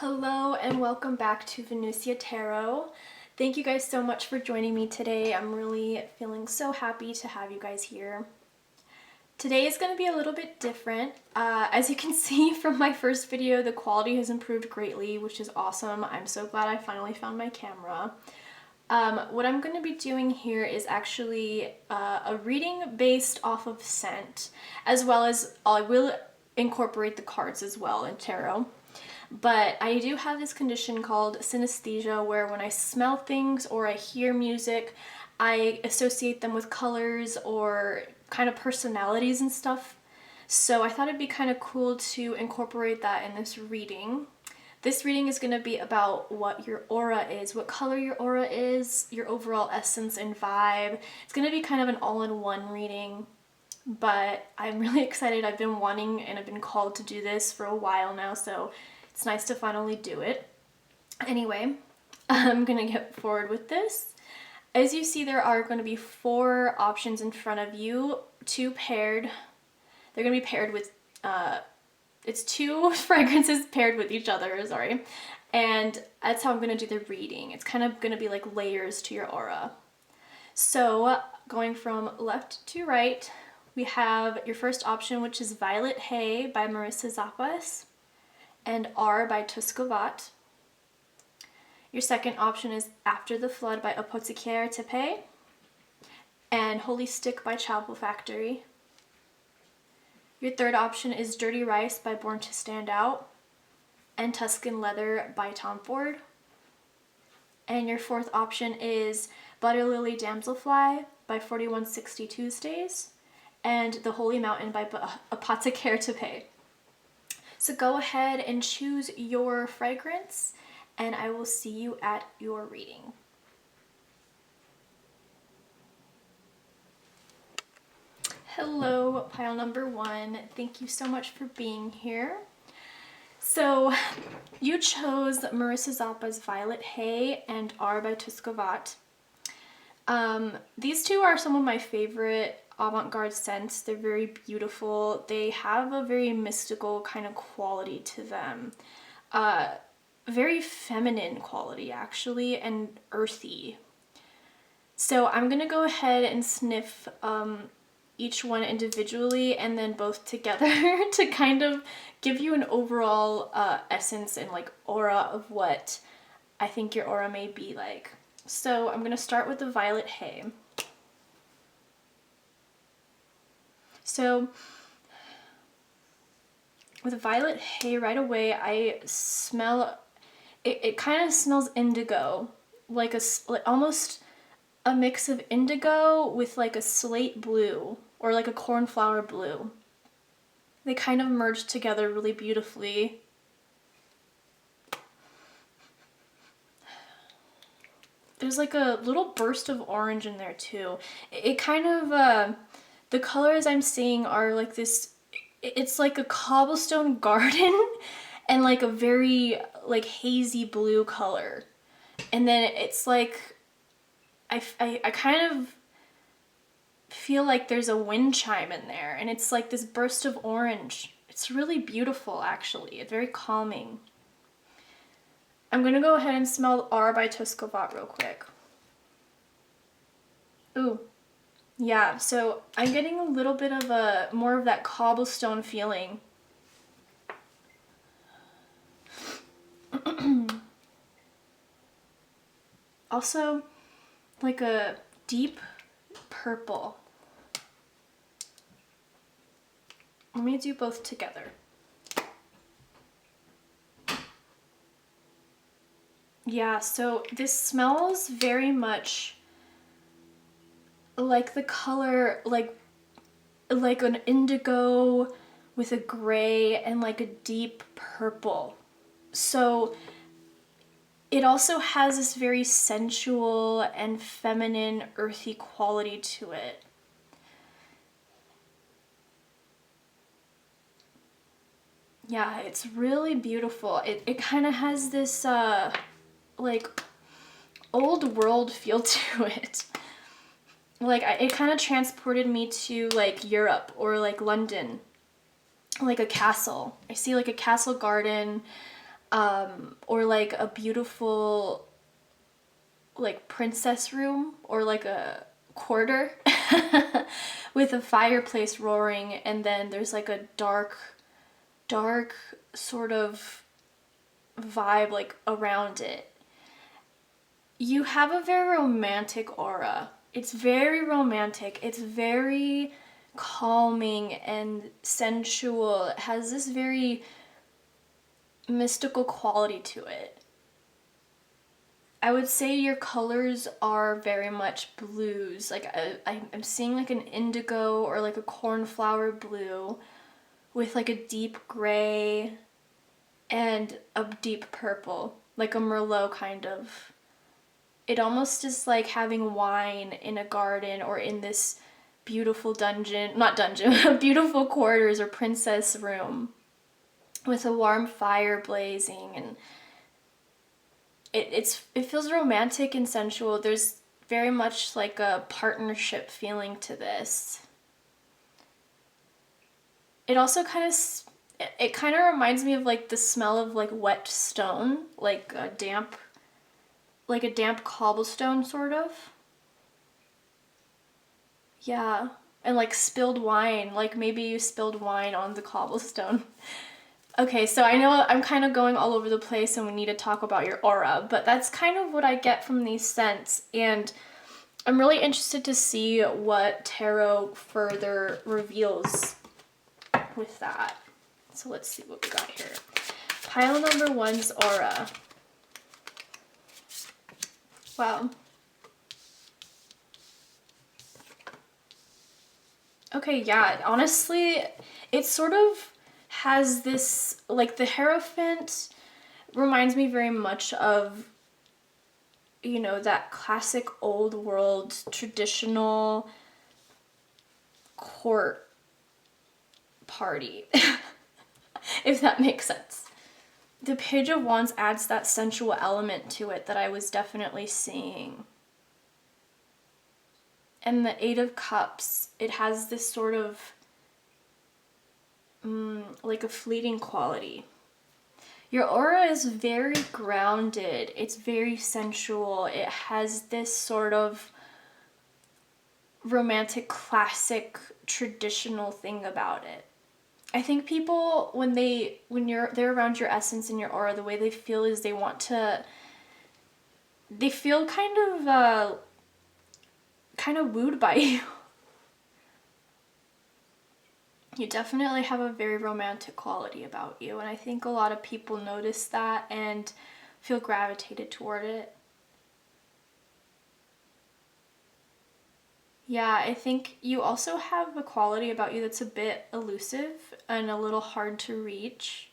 Hello and welcome back to Venusia Tarot. Thank you guys so much for joining me today. I'm really feeling so happy to have you guys here. Today is going to be a little bit different. As you can see from my first video, the quality has improved greatly, which is awesome. I'm so glad I finally found my camera. What I'm going to be doing here is actually a reading based off of scent, as well as I will incorporate the cards as well in tarot. But I do have this condition called synesthesia, where when I smell things or I hear music, I associate them with colors or kind of personalities and stuff. So I thought it'd be kind of cool to incorporate that in this reading. This reading is going to be about what your aura is, what color your aura is, your overall essence and vibe. It's going to be kind of an all-in-one reading, but I'm really excited. I've been wanting and I've been called to do this for a while now, so it's nice to finally do it. Anyway, I'm going to get forward with this. As you see, there are going to be 4 options in front of you, 2 paired. They're going to be paired with, it's 2 fragrances paired with each other, sorry. And that's how I'm going to do the reading. It's kind of going to be like layers to your aura. So going from left to right, we have your first option, which is Violet Hay by Marissa Zappas and R by Tuscovat. Your second option is After the Flood by Apothicaire Tepe and Holy Stick by Chapel Factory. Your third option is Dirty Rice by Born to Stand Out and Tuscan Leather by Tom Ford. And your fourth option is Butter Lily Damselfly by 4160 Tuesdays and The Holy Mountain by Apothicaire Tepe. So go ahead and choose your fragrance, and I will see you at your reading. Hello, pile number 1. Thank you so much for being here. So you chose Marissa Zappa's Violet Hay and R by Tuscovat. These 2 are some of my favorite avant-garde scents. They're very beautiful. They have a very mystical kind of quality to them. Very feminine quality, actually, and earthy. So I'm going to go ahead and sniff each one individually and then both together to kind of give you an overall essence and like aura of what I think your aura may be like. So I'm going to start with the Violet Hay. So with Violet Hay, right away I smell, it kind of smells indigo, like almost a mix of indigo with like a slate blue or like a cornflower blue. They kind of merge together really beautifully. There's like a little burst of orange in there too. It kind of, the colors I'm seeing are like this, it's like a cobblestone garden and like a very like hazy blue color. And then it's like, I kind of feel like there's a wind chime in there and it's like this burst of orange. It's really beautiful actually. It's very calming. I'm gonna go ahead and smell R by Tuscovat real quick. Ooh. Yeah, so I'm getting a little bit of more of that cobblestone feeling. Also, like a deep purple. Let me do both together. Yeah, so this smells very much like the color, like an indigo with a gray and like a deep purple. So it also has this very sensual and feminine, earthy quality to it. Yeah, it's really beautiful. It kind of has this like old world feel to it. Like it kind of transported me to like Europe or like London, like a castle. I see like a castle garden. or like a beautiful like princess room, or like a quarter with a fireplace roaring, and then there's like a dark sort of vibe like around it. You have a very romantic aura. It's very romantic. It's very calming and sensual. It has this very mystical quality to it. I would say your colors are very much blues. Like I'm seeing like an indigo or like a cornflower blue with like a deep gray and a deep purple, like a Merlot kind of. It almost is like having wine in a garden or in this beautiful dungeon, not dungeon, beautiful quarters or princess room with a warm fire blazing, and it feels romantic and sensual. There's very much like a partnership feeling to this. It also it kind of reminds me of like the smell of like wet stone, like a damp cobblestone sort of. Yeah. And like spilled wine, like maybe you spilled wine on the cobblestone. Okay, so I know I'm kind of going all over the place and we need to talk about your aura, but that's kind of what I get from these scents, and I'm really interested to see what tarot further reveals with that. So let's see what we got here. Pile number one's aura. Wow. Okay, yeah, honestly, it sort of has this, like the Hierophant reminds me very much of, you know, that classic old world traditional court party, if that makes sense. The Page of Wands adds that sensual element to it that I was definitely seeing. And the Eight of Cups, it has this sort of like a fleeting quality. Your aura is very grounded. It's very sensual. It has this sort of romantic, classic, traditional thing about it. I think people, when they're around your essence and your aura, the way they feel is they feel kind of wooed by you. You definitely have a very romantic quality about you, and I think a lot of people notice that and feel gravitated toward it. Yeah, I think you also have a quality about you that's a bit elusive and a little hard to reach.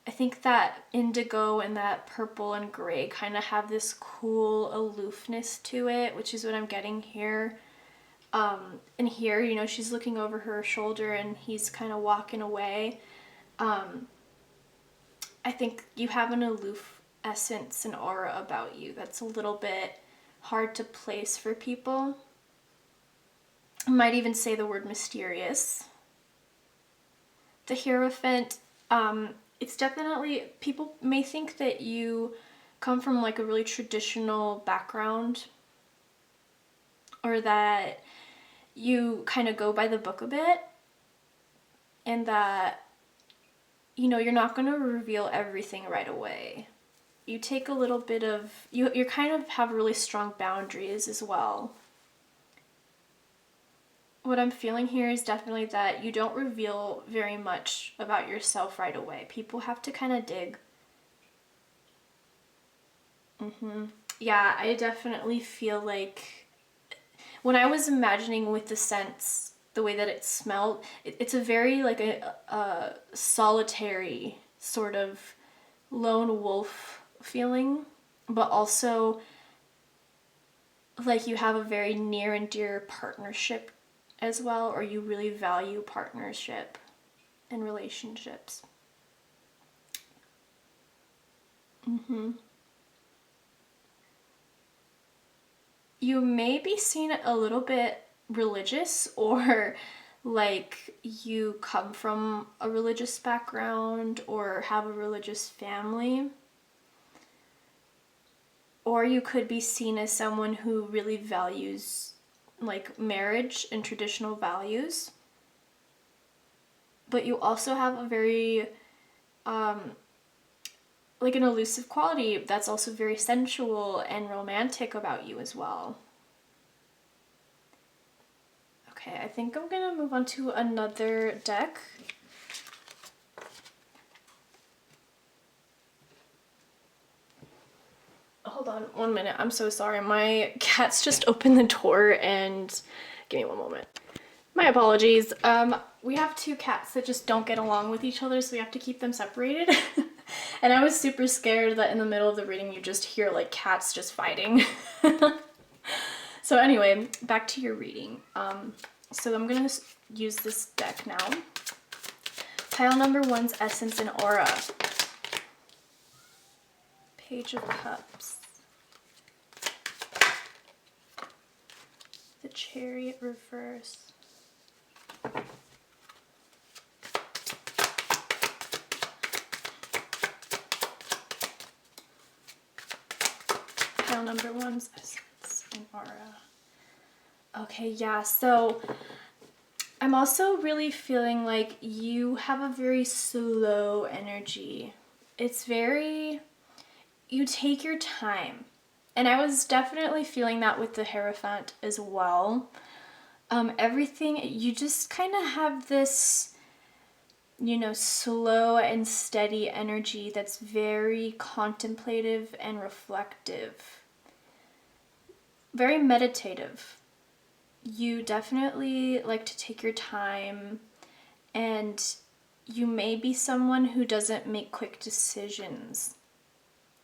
I think that indigo and that purple and gray kind of have this cool aloofness to it, which is what I'm getting here. And here, you know, she's looking over her shoulder and he's kind of walking away. I think you have an aloof essence and aura about you that's a little bit hard to place for people. I might even say the word mysterious. The Hierophant, it's definitely, people may think that you come from like a really traditional background, or that you kind of go by the book a bit, and that, you know, you're not going to reveal everything right away. You take a little bit of, you kind of have really strong boundaries as well. What I'm feeling here is definitely that you don't reveal very much about yourself right away. People have to kind of dig. Yeah, I definitely feel like when I was imagining with the scents, the way that it smelled, it's a very like a solitary sort of lone wolf feeling, but also like you have a very near and dear partnership as well, or you really value partnership and relationships. You may be seen a little bit religious or like you come from a religious background or have a religious family. Or you could be seen as someone who really values like marriage and traditional values. But you also have a very like an elusive quality that's also very sensual and romantic about you as well. Okay, I think I'm gonna move on to another deck. Hold on 1 minute. I'm so sorry. My cats just opened the door and give me 1 moment. My apologies. We have 2 cats that just don't get along with each other, so we have to keep them separated. And I was super scared that in the middle of the reading you just hear like cats just fighting. So anyway, back to your reading. So I'm gonna use this deck now. Pile number 1's Essence and Aura. Page of Cups. The Chariot reverse. Pile number 1's Essence and Aura. Okay, yeah, so I'm also really feeling like you have a very slow energy. It's very, you take your time. And I was definitely feeling that with the Hierophant as well. Everything, you just kind of have this, you know, slow and steady energy that's very contemplative and reflective. Very meditative. You definitely like to take your time, and you may be someone who doesn't make quick decisions.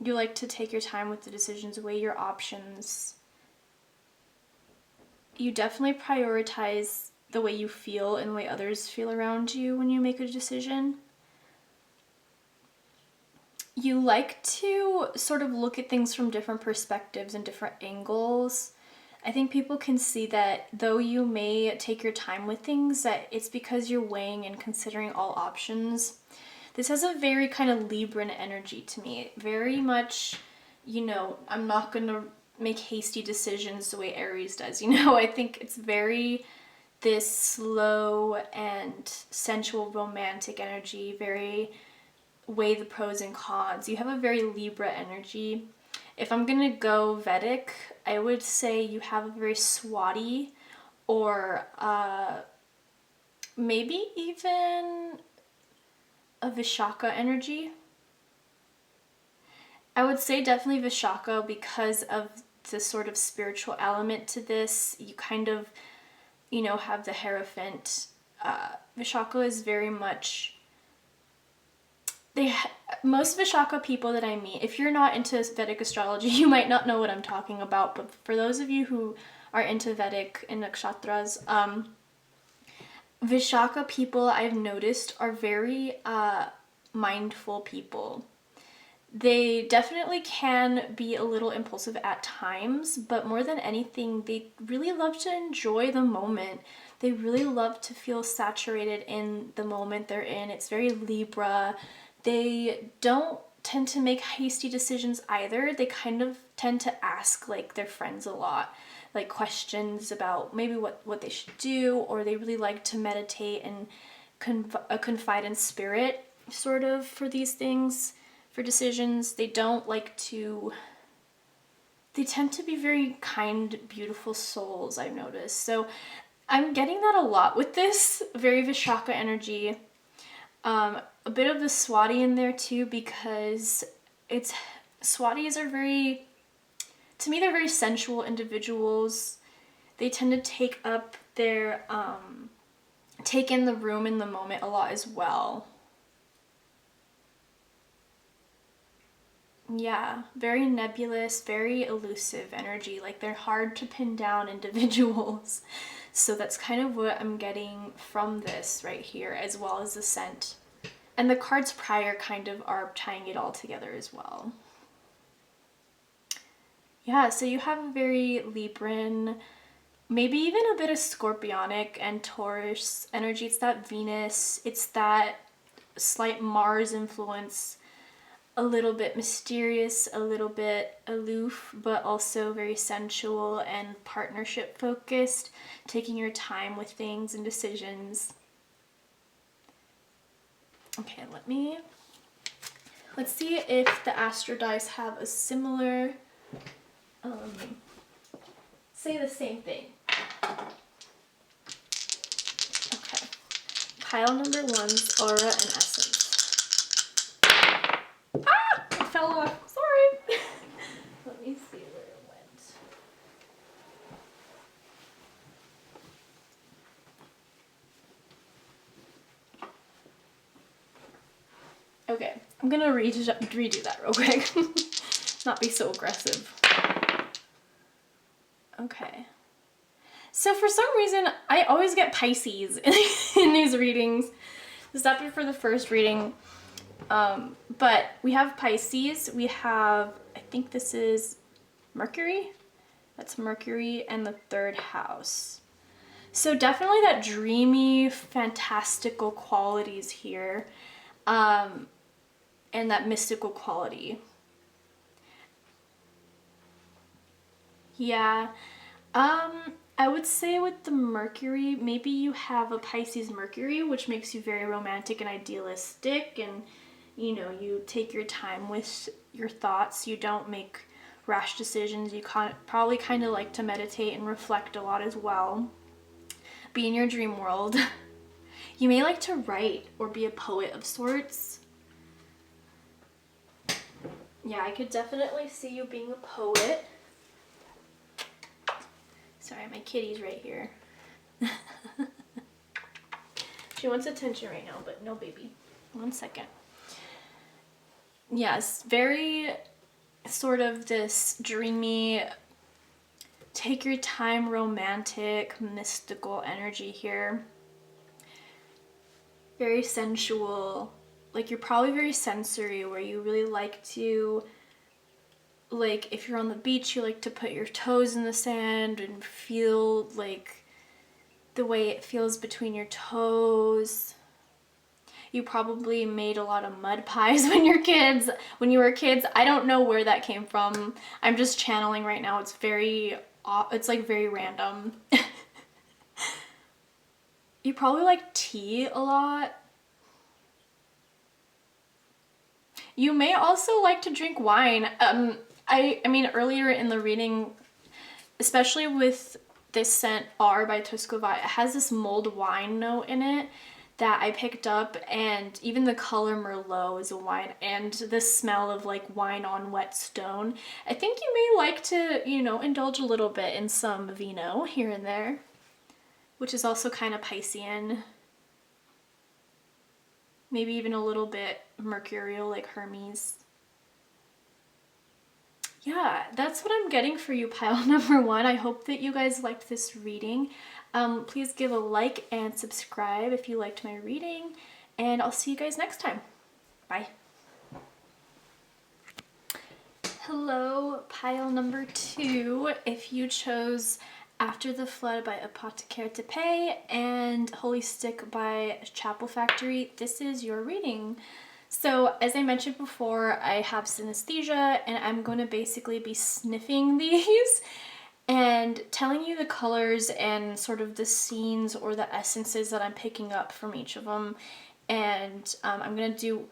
You like to take your time with the decisions, weigh your options. You definitely prioritize the way you feel and the way others feel around you when you make a decision. You like to sort of look at things from different perspectives and different angles. I think people can see that though you may take your time with things, that it's because you're weighing and considering all options. This has a very kind of Libran energy to me. Very much, you know, I'm not going to make hasty decisions the way Aries does, you know. I think it's very this slow and sensual romantic energy, very weigh the pros and cons. You have a very Libra energy. If I'm gonna go Vedic, I would say you have a very Swati or maybe even a Vishaka energy. I would say definitely Vishaka because of the sort of spiritual element to this. You kind of, you know, have the Hierophant. Vishaka is very much, most Vishaka people that I meet, if you're not into Vedic astrology, you might not know what I'm talking about, but for those of you who are into Vedic and nakshatras, Vishaka people I've noticed are very mindful people. They definitely can be a little impulsive at times, but more than anything, they really love to enjoy the moment. They really love to feel saturated in the moment they're in. It's very Libra. They don't tend to make hasty decisions either. They kind of tend to ask like their friends a lot, like questions about maybe what they should do, or they really like to meditate and confide in spirit sort of for these things, for decisions. They don't like to, they tend to be very kind, beautiful souls, I've noticed. So I'm getting that a lot with this, very Vishaka energy. A bit of the Swati in there too, because Swatis are very, to me, they're very sensual individuals. They tend to take up their, take in the room in the moment a lot as well. Yeah, very nebulous, very elusive energy. Like they're hard to pin down individuals. So that's kind of what I'm getting from this right here, as well as the scent. And the cards prior kind of are tying it all together as well. Yeah, so you have a very Libran maybe even a bit of Scorpionic and Taurus energy. It's that Venus, it's that slight Mars influence, a little bit mysterious, a little bit aloof, but also very sensual and partnership focused, taking your time with things and decisions. Okay, let's see if the Astro Dice have a similar, say the same thing. Okay, pile number 1's Aura and Essence. Ah! It fell off, sorry! Let me see where it went. Okay, I'm gonna redo that real quick. Not be so aggressive. Okay. So for some reason, I always get Pisces in these readings. This happened for the first reading. But we have Pisces. We have, I think this is Mercury. That's Mercury and the 3rd house. So definitely that dreamy, fantastical qualities here. And that mystical quality. Yeah. I would say with the Mercury, maybe you have a Pisces Mercury, which makes you very romantic and idealistic, and you know, you take your time with your thoughts. You don't make rash decisions. You probably kind of like to meditate and reflect a lot as well. Be in your dream world. You may like to write or be a poet of sorts. Yeah, I could definitely see you being a poet. Sorry, my kitty's right here. She wants attention right now, but no baby. 1 second. Yes, very sort of this dreamy, take your time, romantic, mystical energy here. Very sensual. Like, you're probably very sensory, where you really like to, like, if you're on the beach, you like to put your toes in the sand and feel like the way it feels between your toes. You probably made a lot of mud pies when you were kids. I don't know where that came from. I'm just channeling right now. It's like very random. You probably like tea a lot. You may also like to drink wine. I mean, earlier in the reading, especially with this scent R by Tuscova, it has this mulled wine note in it that I picked up, and even the color Merlot is a wine, and the smell of like wine on wet stone. I think you may like to, you know, indulge a little bit in some vino here and there, which is also kind of Piscean. Maybe even a little bit mercurial, like Hermes. Yeah, that's what I'm getting for you, pile number 1. I hope that you guys liked this reading. Please give a like and subscribe if you liked my reading, and I'll see you guys next time. Bye. Hello, pile number 2. If you chose After the Flood by Apothecary Tepe and Holy Stick by Chapel Factory, this is your reading. So as I mentioned before, I have synesthesia, and I'm going to basically be sniffing these and telling you the colors and sort of the scenes or the essences that I'm picking up from each of them. And I'm going to do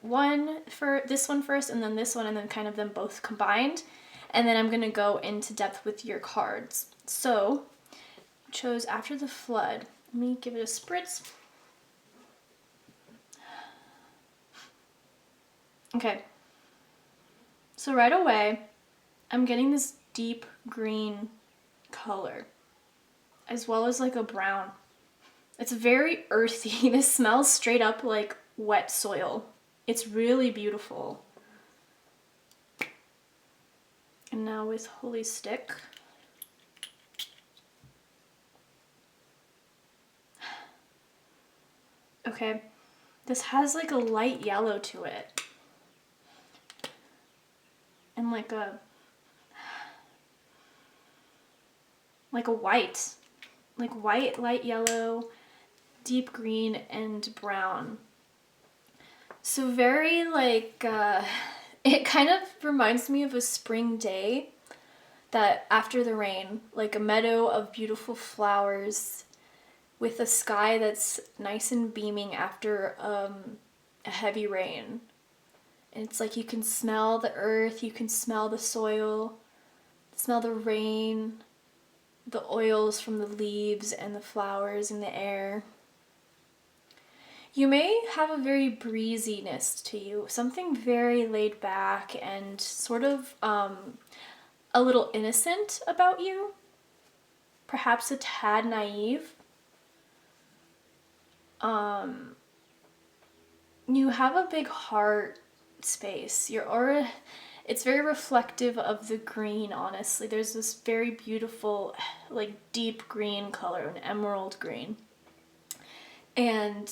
this one first, and then this one, and then kind of them both combined. And then I'm going to go into depth with your cards. So, I chose After the Flood. Let me give it a spritz. Okay. So right away, I'm getting this deep green color, as well as like a brown. It's very earthy. This smells straight up like wet soil. It's really beautiful. And now with Holy Stick. Okay, this has like a light yellow to it. And like a white. like white, light yellow, deep green, and brown. So very like, it kind of reminds me of a spring day that after the rain, like a meadow of beautiful flowers with a sky that's nice and beaming after a heavy rain. And it's like you can smell the earth, you can smell the soil, smell the rain, the oils from the leaves and the flowers in the air. You may have a very breeziness to you, something very laid back and sort of a little innocent about you, perhaps a tad naive. You have a big heart space. Your aura, it's very reflective of the green, honestly. There's this very beautiful, like deep green color, an emerald green. And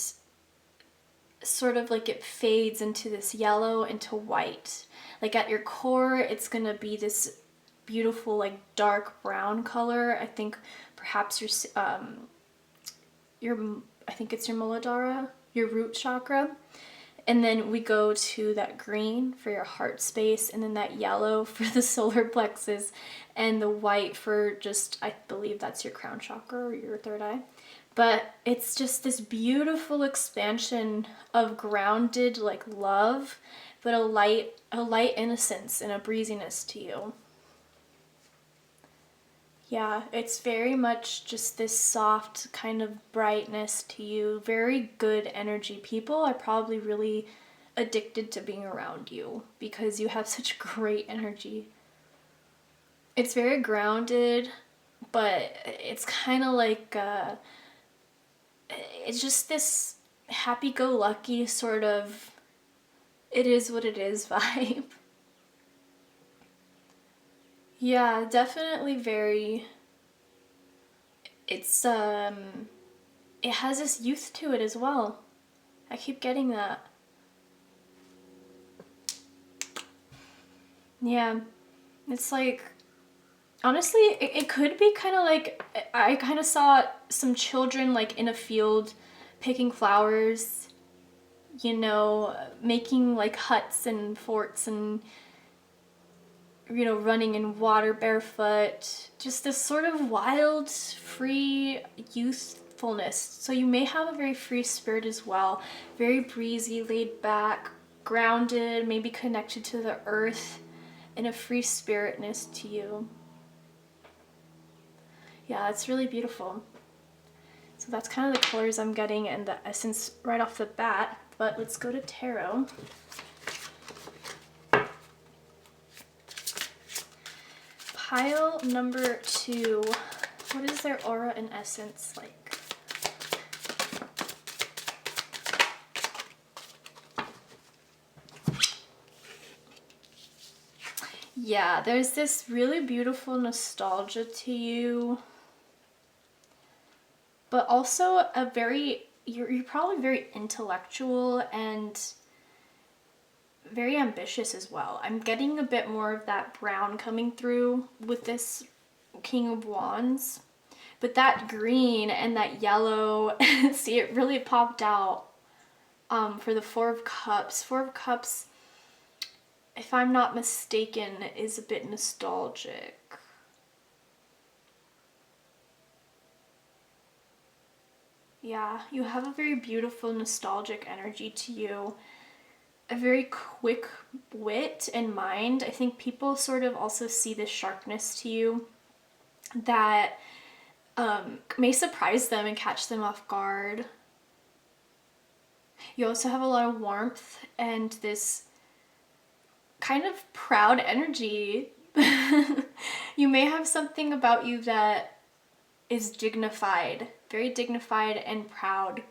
sort of like it fades into this yellow, into white. Like at your core, it's gonna be this beautiful, like dark brown color. I think perhaps I think it's your Muladhara, your root chakra. And then we go to that green for your heart space, and then that yellow for the solar plexus, and the white for just, I believe that's your crown chakra or your third eye. But it's just this beautiful expansion of grounded like love, but a light innocence and a breeziness to you. Yeah, it's very much just this soft kind of brightness to you. Very good energy. People are probably really addicted to being around you because you have such great energy. It's very grounded, but it's kind of like, it's just this happy-go-lucky sort of, it is what it is vibe. Yeah, definitely very, it's, it has this youth to it as well. I keep getting that. Yeah, it's like, honestly, it could be kind of like, I kind of saw some children like in a field picking flowers, you know, making like huts and forts and, you know, running in water barefoot. Just this sort of wild, free youthfulness. So you may have a very free spirit as well. Very breezy, laid back, grounded, maybe connected to the earth, and a free spiritness to you. Yeah, it's really beautiful. So that's kind of the colors I'm getting and the essence right off the bat. But let's go to tarot. Pile number 2. What is their aura and essence like? Yeah, there's this really beautiful nostalgia to you, but also a very, you're probably very intellectual and very ambitious as well. I'm getting a bit more of that brown coming through with this King of Wands, but that green and that yellow, see, it really popped out for the Four of Cups. Four of Cups, if I'm not mistaken, is a bit nostalgic. Yeah, you have a very beautiful nostalgic energy to you. A very quick wit and mind. I think people sort of also see this sharpness to you that may surprise them and catch them off guard. You also have a lot of warmth and this kind of proud energy. You may have something about you that is dignified, very dignified and proud.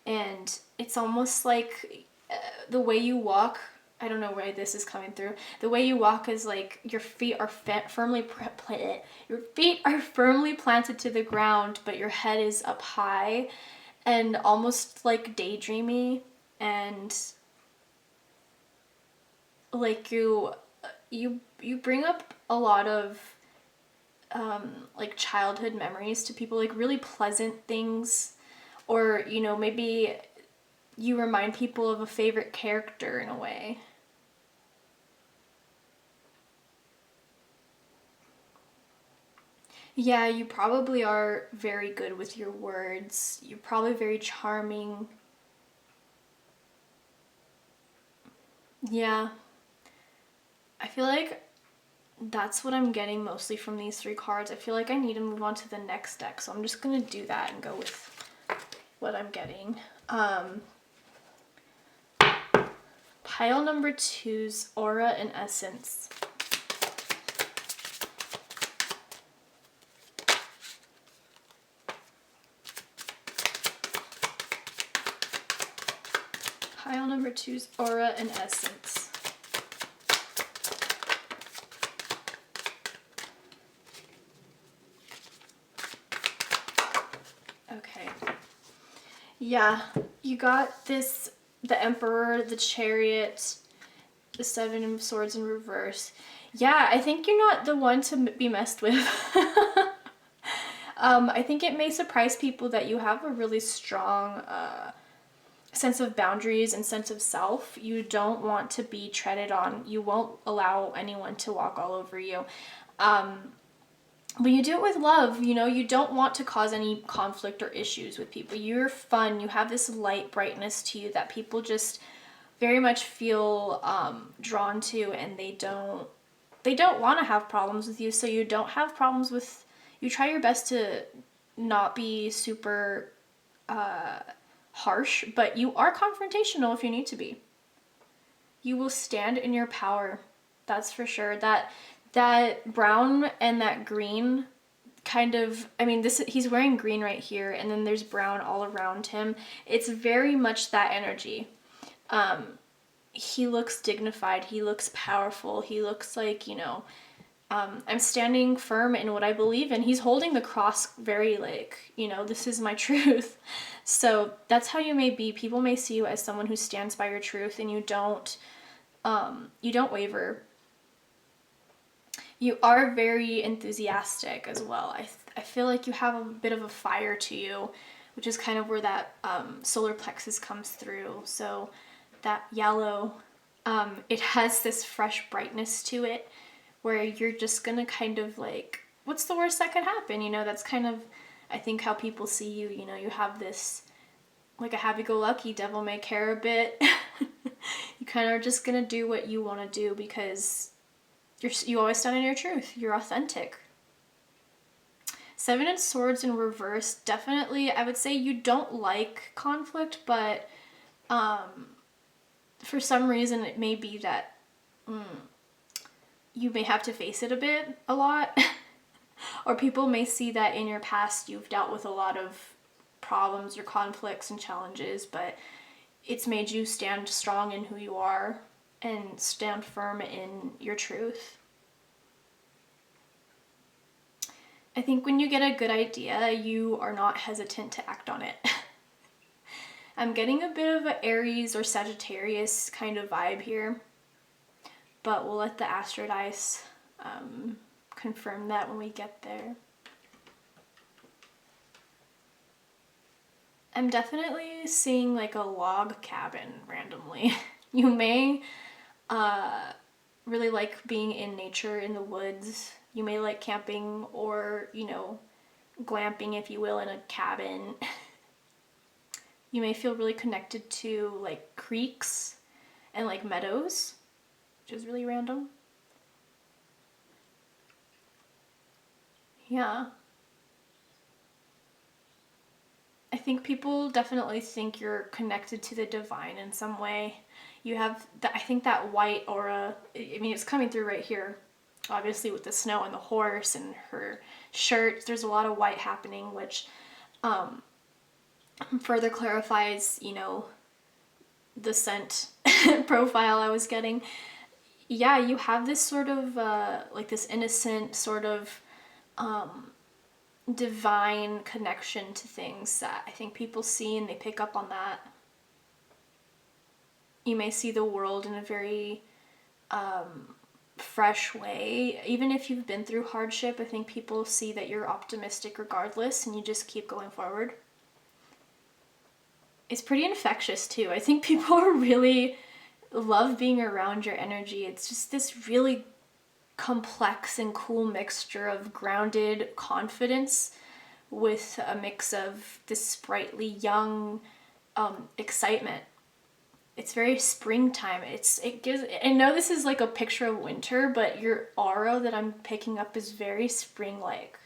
And it's almost like the way you walk, I don't know where this is coming through. The way you walk is like your feet are firmly planted to the ground, but your head is up high and almost like daydreamy, and like you bring up a lot of like childhood memories to people, like really pleasant things, or, you know, maybe you remind people of a favorite character in a way. Yeah, you probably are very good with your words. You're probably very charming. Yeah. I feel like that's what I'm getting mostly from these 3 cards. I feel like I need to move on to the next deck, so I'm just gonna do that and go with what I'm getting. Pile number 2's Aura and Essence. Pile number 2's Aura and Essence. Okay. Yeah, you got this, the Emperor, the Chariot, the 7 of Swords in reverse. Yeah, I think you're not the one to be messed with. I think it may surprise people that you have a really strong sense of boundaries and sense of self. You don't want to be treaded on. You won't allow anyone to walk all over you. But you do it with love, you know, you don't want to cause any conflict or issues with people. You're fun, you have this light brightness to you that people just very much feel drawn to, and they don't want to have problems with you, so you don't have problems with, you try your best to not be super harsh, but you are confrontational if you need to be. You will stand in your power, that's for sure. That brown and that green kind of, I mean, this, he's wearing green right here, and then there's brown all around him. It's very much that energy. He looks dignified, he looks powerful, he looks like, you know, I'm standing firm in what I believe in. He's holding the cross very, like, you know, this is my truth. So that's how you may be. People may see you as someone who stands by your truth, and you don't waver. You are very enthusiastic as well. I feel like you have a bit of a fire to you, which is kind of where that solar plexus comes through. So that yellow, it has this fresh brightness to it, where you're just gonna kind of like, what's the worst that could happen? You know, that's kind of, I think, how people see you. You know, you have this, like a happy-go-lucky, devil may care a bit. You kind of are just gonna do what you want to do because you always stand in your truth. You're authentic. 7 of Swords in reverse. Definitely, I would say you don't like conflict, but for some reason it may be that you may have to face it a lot. Or people may see that in your past you've dealt with a lot of problems or conflicts and challenges, but it's made you stand strong in who you are and stand firm in your truth. I think when you get a good idea, you are not hesitant to act on it. I'm getting a bit of an Aries or Sagittarius kind of vibe here, but we'll let the Astro Dice confirm that when we get there. I'm definitely seeing like a log cabin randomly. You may really like being in nature, in the woods. You may like camping, or, you know, glamping, if you will, in a cabin. You may feel really connected to like creeks and like meadows, which is really random. Yeah. I think people definitely think you're connected to the divine in some way. You have, I think that white aura, I mean, it's coming through right here. Obviously with the snow and the horse and her shirt, there's a lot of white happening, which further clarifies, you know, the scent profile I was getting. Yeah, you have this sort of, like this innocent sort of divine connection to things that I think people see and they pick up on that. You may see the world in a very fresh way. Even if you've been through hardship, I think people see that you're optimistic regardless and you just keep going forward. It's pretty infectious too. I think people are really love being around your energy. It's just this really complex and cool mixture of grounded confidence with a mix of this sprightly young excitement. It's very springtime. It gives, I know this is like a picture of winter, but your aura that I'm picking up is very spring-like.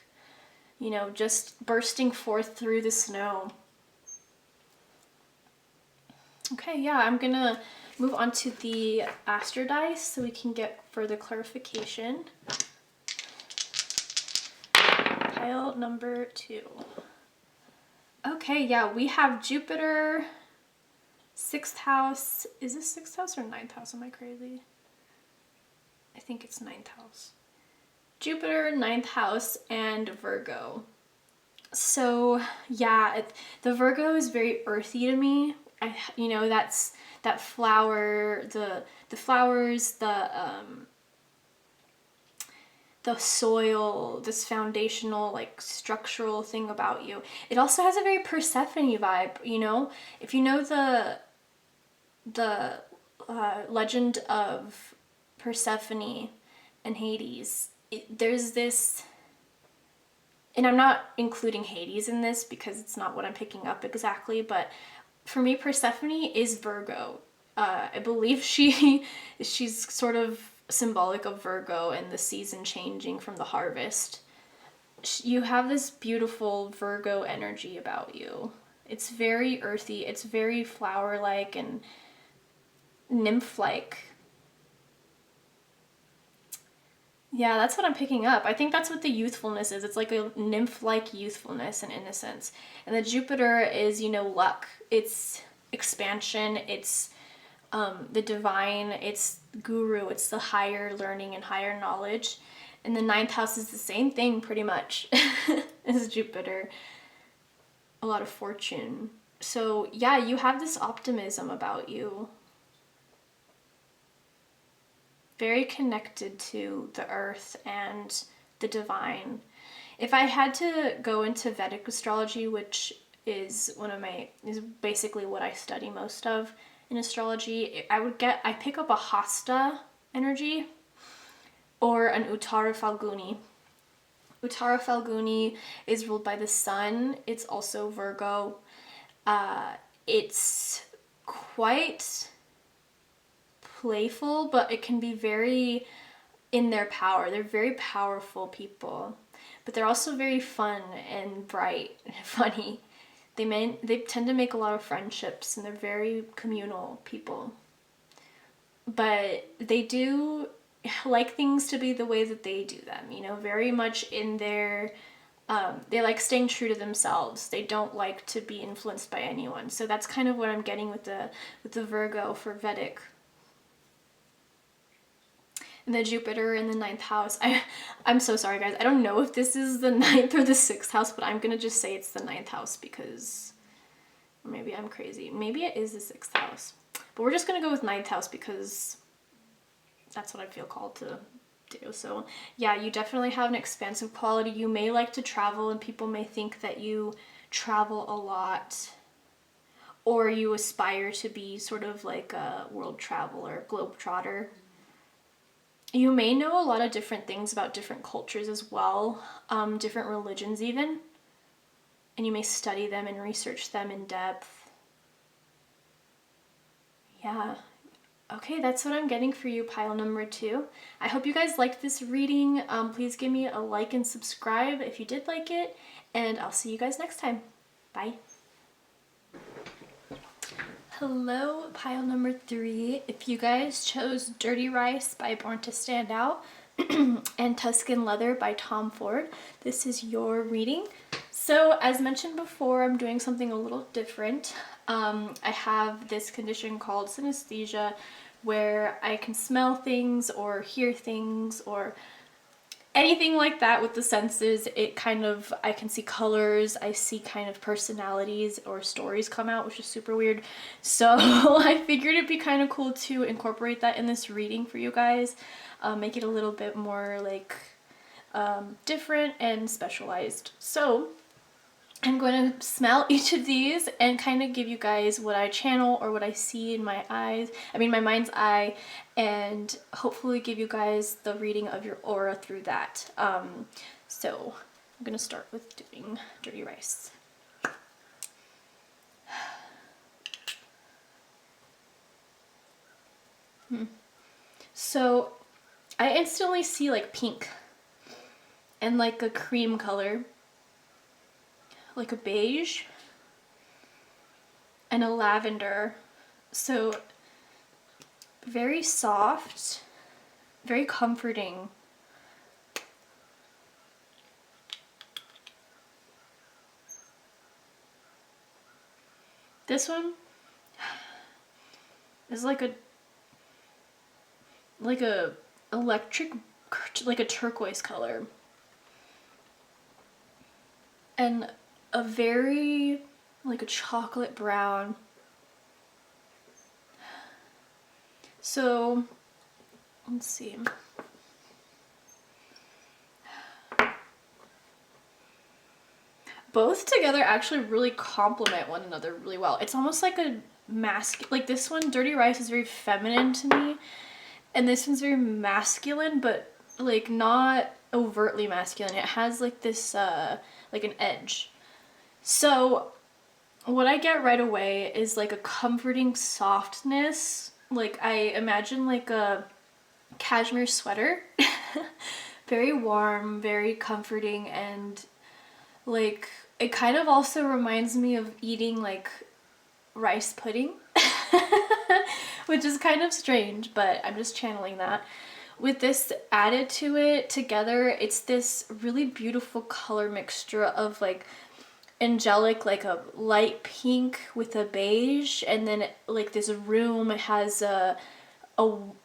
You know, just bursting forth through the snow. Okay, yeah, I'm gonna move on to the Aster dice so we can get further clarification. Pile number 2. Okay, yeah, we have Jupiter, 6th house. Is this 6th house or 9th house? Am I crazy? I think it's 9th house. Jupiter, 9th house, and Virgo. So yeah, the Virgo is very earthy to me. You know, that's that flower, the flowers, the soil, this foundational, like, structural thing about you. It also has a very Persephone vibe, you know? If you know the legend of Persephone and Hades, there's this, and I'm not including Hades in this because it's not what I'm picking up exactly, but for me, Persephone is Virgo. I believe she's sort of symbolic of Virgo and the season changing from the harvest. You have this beautiful Virgo energy about you. It's very earthy, it's very flower-like and nymph-like. Yeah, that's what I'm picking up. I think that's what the youthfulness is. It's like a nymph-like youthfulness and innocence. And the Jupiter is, you know, luck. It's expansion. It's the divine. It's guru. It's the higher learning and higher knowledge. And the 9th house is the same thing, pretty much, as Jupiter. A lot of fortune. So, yeah, you have this optimism about you. Very connected to the earth and the divine. If I had to go into Vedic astrology, which is is basically what I study most of in astrology, I pick up a Hasta energy or an Uttara Falguni. Uttara Falguni is ruled by the sun. It's also Virgo. It's quite playful, but it can be very in their power. They're very powerful people, but they're also very fun and bright and funny. They tend to make a lot of friendships, and they're very communal people. But they do like things to be the way that they do them, you know, very much in their they like staying true to themselves. They don't like to be influenced by anyone. So that's kind of what I'm getting with the Virgo for Vedic. And the Jupiter in the 9th house. I'm so sorry, guys. I don't know if this is the 9th or the 6th house, but I'm gonna just say it's the 9th house because maybe I'm crazy. Maybe it is the 6th house. But we're just gonna go with 9th house because that's what I feel called to do. So yeah, you definitely have an expansive quality. You may like to travel, and people may think that you travel a lot, or you aspire to be sort of like a world traveler, globetrotter. You may know a lot of different things about different cultures as well, different religions even, and you may study them and research them in depth. Yeah. Okay, that's what I'm getting for you, pile number 2. I hope you guys liked this reading. Please give me a like and subscribe if you did like it, and I'll see you guys next time. Bye. Hello, pile number 3. If you guys chose Dirty Rice by Born to Stand Out and Tuscan Leather by Tom Ford, this is your reading. So as mentioned before, I'm doing something a little different. I have this condition called synesthesia where I can smell things or hear things or anything like that with the senses. I can see colors, I see kind of personalities or stories come out, which is super weird. So I figured it'd be kind of cool to incorporate that in this reading for you guys. make it a little bit more like different and specialized. So I'm going to smell each of these and kind of give you guys what I channel or what I see in my eyes, my mind's eye, and hopefully give you guys the reading of your aura through that. So I'm going to start with doing dirty rice. So I instantly see like pink and like a cream color, like a beige and a lavender. So very soft, very comforting. This one is like a electric, like a turquoise color, and a very like a chocolate brown. So let's see. Both together actually really complement one another really well. It's almost like a like this one, Dirty Rice, is very feminine to me, and this one's very masculine, but like not overtly masculine. It has like this like an edge. So what I get right away is like a comforting softness. Like I imagine like a cashmere sweater. Very warm, very comforting, and like it kind of also reminds me of eating like rice pudding. Which is kind of strange, but I'm just channeling that. With this added to it together, it's this really beautiful color mixture of like angelic, like a light pink with a beige, and then like this room has a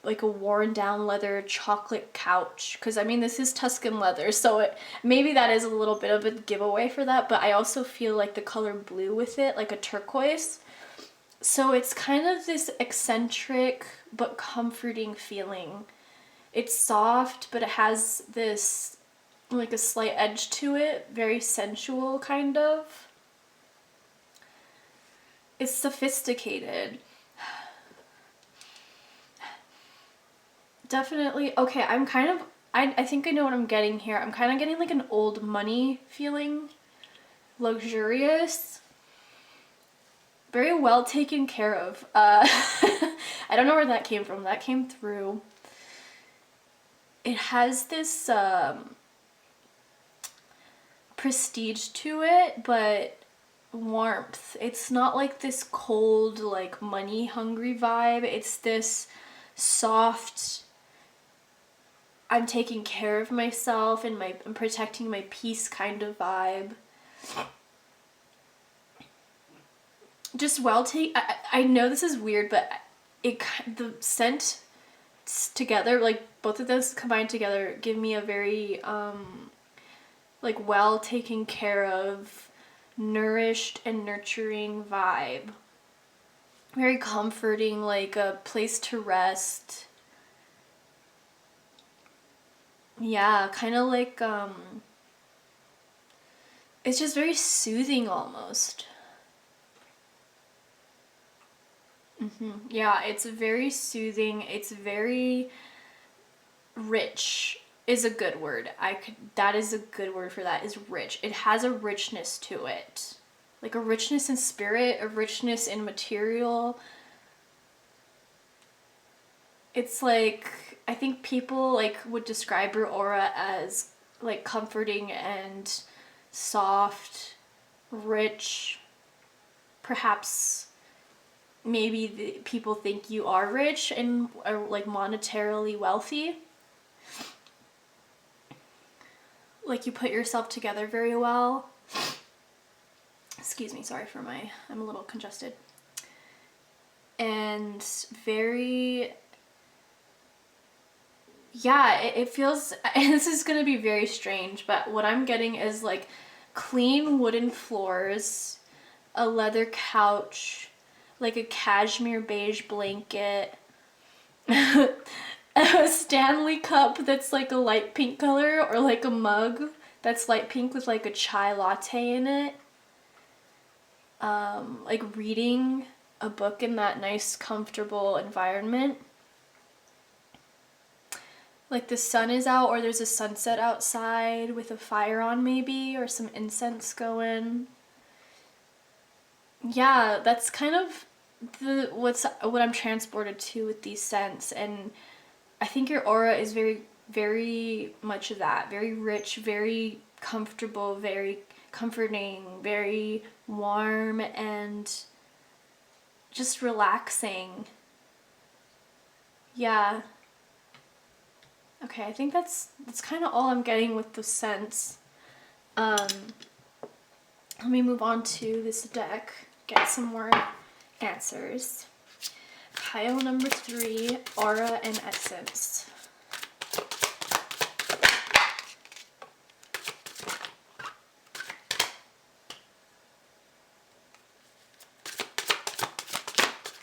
like a worn down leather chocolate couch, because this is Tuscan leather, so maybe that is a little bit of a giveaway for that, but I also feel like the color blue with it, like a turquoise. So it's kind of this eccentric but comforting feeling. It's soft, but it has this like a slight edge to it, very sensual kind of. It's sophisticated. Definitely. Okay, I think I know what I'm getting here. I'm kind of getting like an old money feeling. Luxurious. Very well taken care of. I don't know where that came from. That came through. It has this prestige to it, but warmth. It's not like this cold, like money hungry vibe. It's this soft, I'm taking care of myself and I'm protecting my peace kind of vibe. Just I know this is weird, but the scent together, like both of those combined together, give me a very like well taken care of, nourished and nurturing vibe. Very comforting, like a place to rest. Yeah, kind of like it's just very soothing almost. Yeah, it's very soothing. It's very rich is a good word. That is a good word for that, is rich. It has a richness to it. Like a richness in spirit, a richness in material. It's like, I think people like would describe your aura as like comforting and soft, rich, perhaps. Maybe people think you are rich and are like monetarily wealthy. Like you put yourself together very well. Excuse me, sorry for I'm a little congested. And very, yeah, it feels, and this is gonna be very strange, but what I'm getting is like clean wooden floors, a leather couch, like a cashmere beige blanket, a Stanley cup that's like a light pink color, or like a mug that's light pink with like a chai latte in it. Like reading a book in that nice, comfortable environment. Like the sun is out, or there's a sunset outside with a fire on maybe, or some incense going. Yeah, that's kind of what I'm transported to with these scents. And I think your aura is very, very much of that. Very rich, very comfortable, very comforting, very warm, and just relaxing. Yeah. Okay, I think that's kind of all I'm getting with the scents. Let me move on to this deck, get some more answers. Pile number 3, Aura and Essence.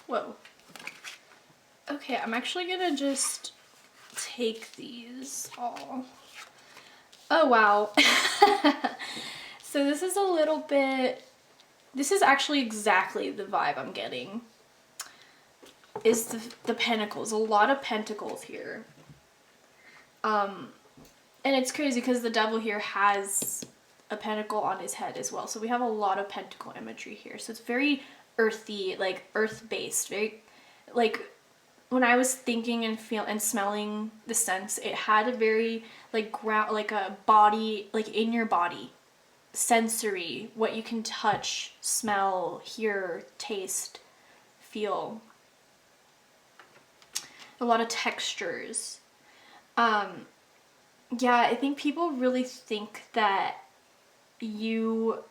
Whoa. Okay, I'm actually gonna just take these all. Oh wow. So this is a little bit, this is actually exactly the vibe I'm getting. Is the pentacles, a lot of pentacles here. And it's crazy because the devil here has a pentacle on his head as well. So we have a lot of pentacle imagery here. So it's very earthy, like earth-based, very like when I was thinking and smelling the scents, it had a very like ground, like a body, like in your body, sensory, what you can touch, smell, hear, taste, feel. A lot of textures. Yeah, I think people really think that you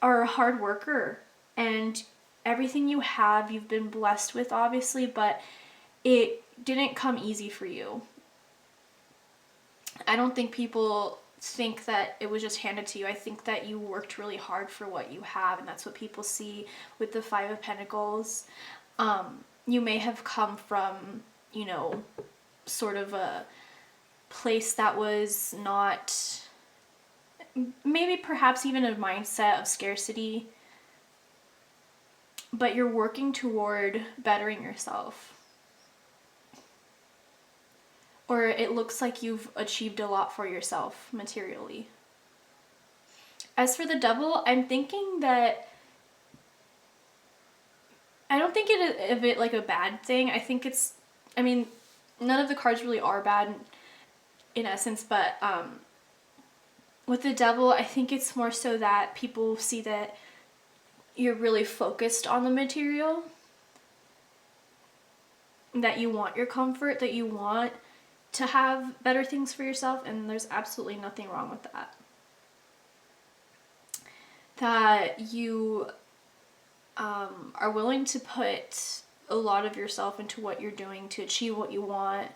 are a hard worker and everything you have, you've been blessed with, obviously, but it didn't come easy for you. I don't think people think that it was just handed to you. I think that you worked really hard for what you have, and that's what people see with the 5 of Pentacles. You may have come from, you know, sort of a place that was not, maybe perhaps even a mindset of scarcity, but you're working toward bettering yourself. Or it looks like you've achieved a lot for yourself materially. As for the devil, I'm thinking that I don't think of it like a bad thing. I think it's, I mean, none of the cards really are bad in essence, but with the devil, I think it's more so that people see that you're really focused on the material, that you want your comfort, that you want to have better things for yourself, and there's absolutely nothing wrong with that. That you are willing to put a lot of yourself into what you're doing to achieve what you want.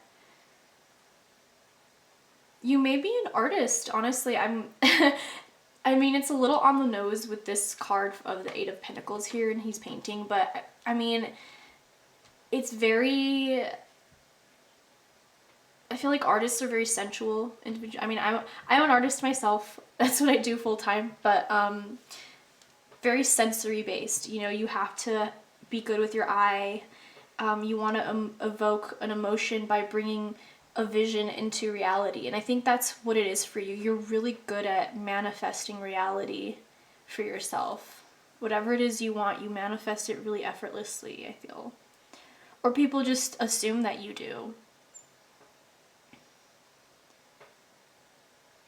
You may be an artist, honestly. I mean, it's a little on the nose with this card of the 8 of Pentacles here, and he's painting, but I mean, it's very, I feel like artists are very sensual individual. I mean, I'm an artist myself. That's what I do full time, but very sensory based. You know, you have to be good with your eye. You want to evoke an emotion by bringing a vision into reality, and I think that's what it is for you. You're really good at manifesting reality for yourself. Whatever it is you want, you manifest it really effortlessly, I feel. Or people just assume that you do.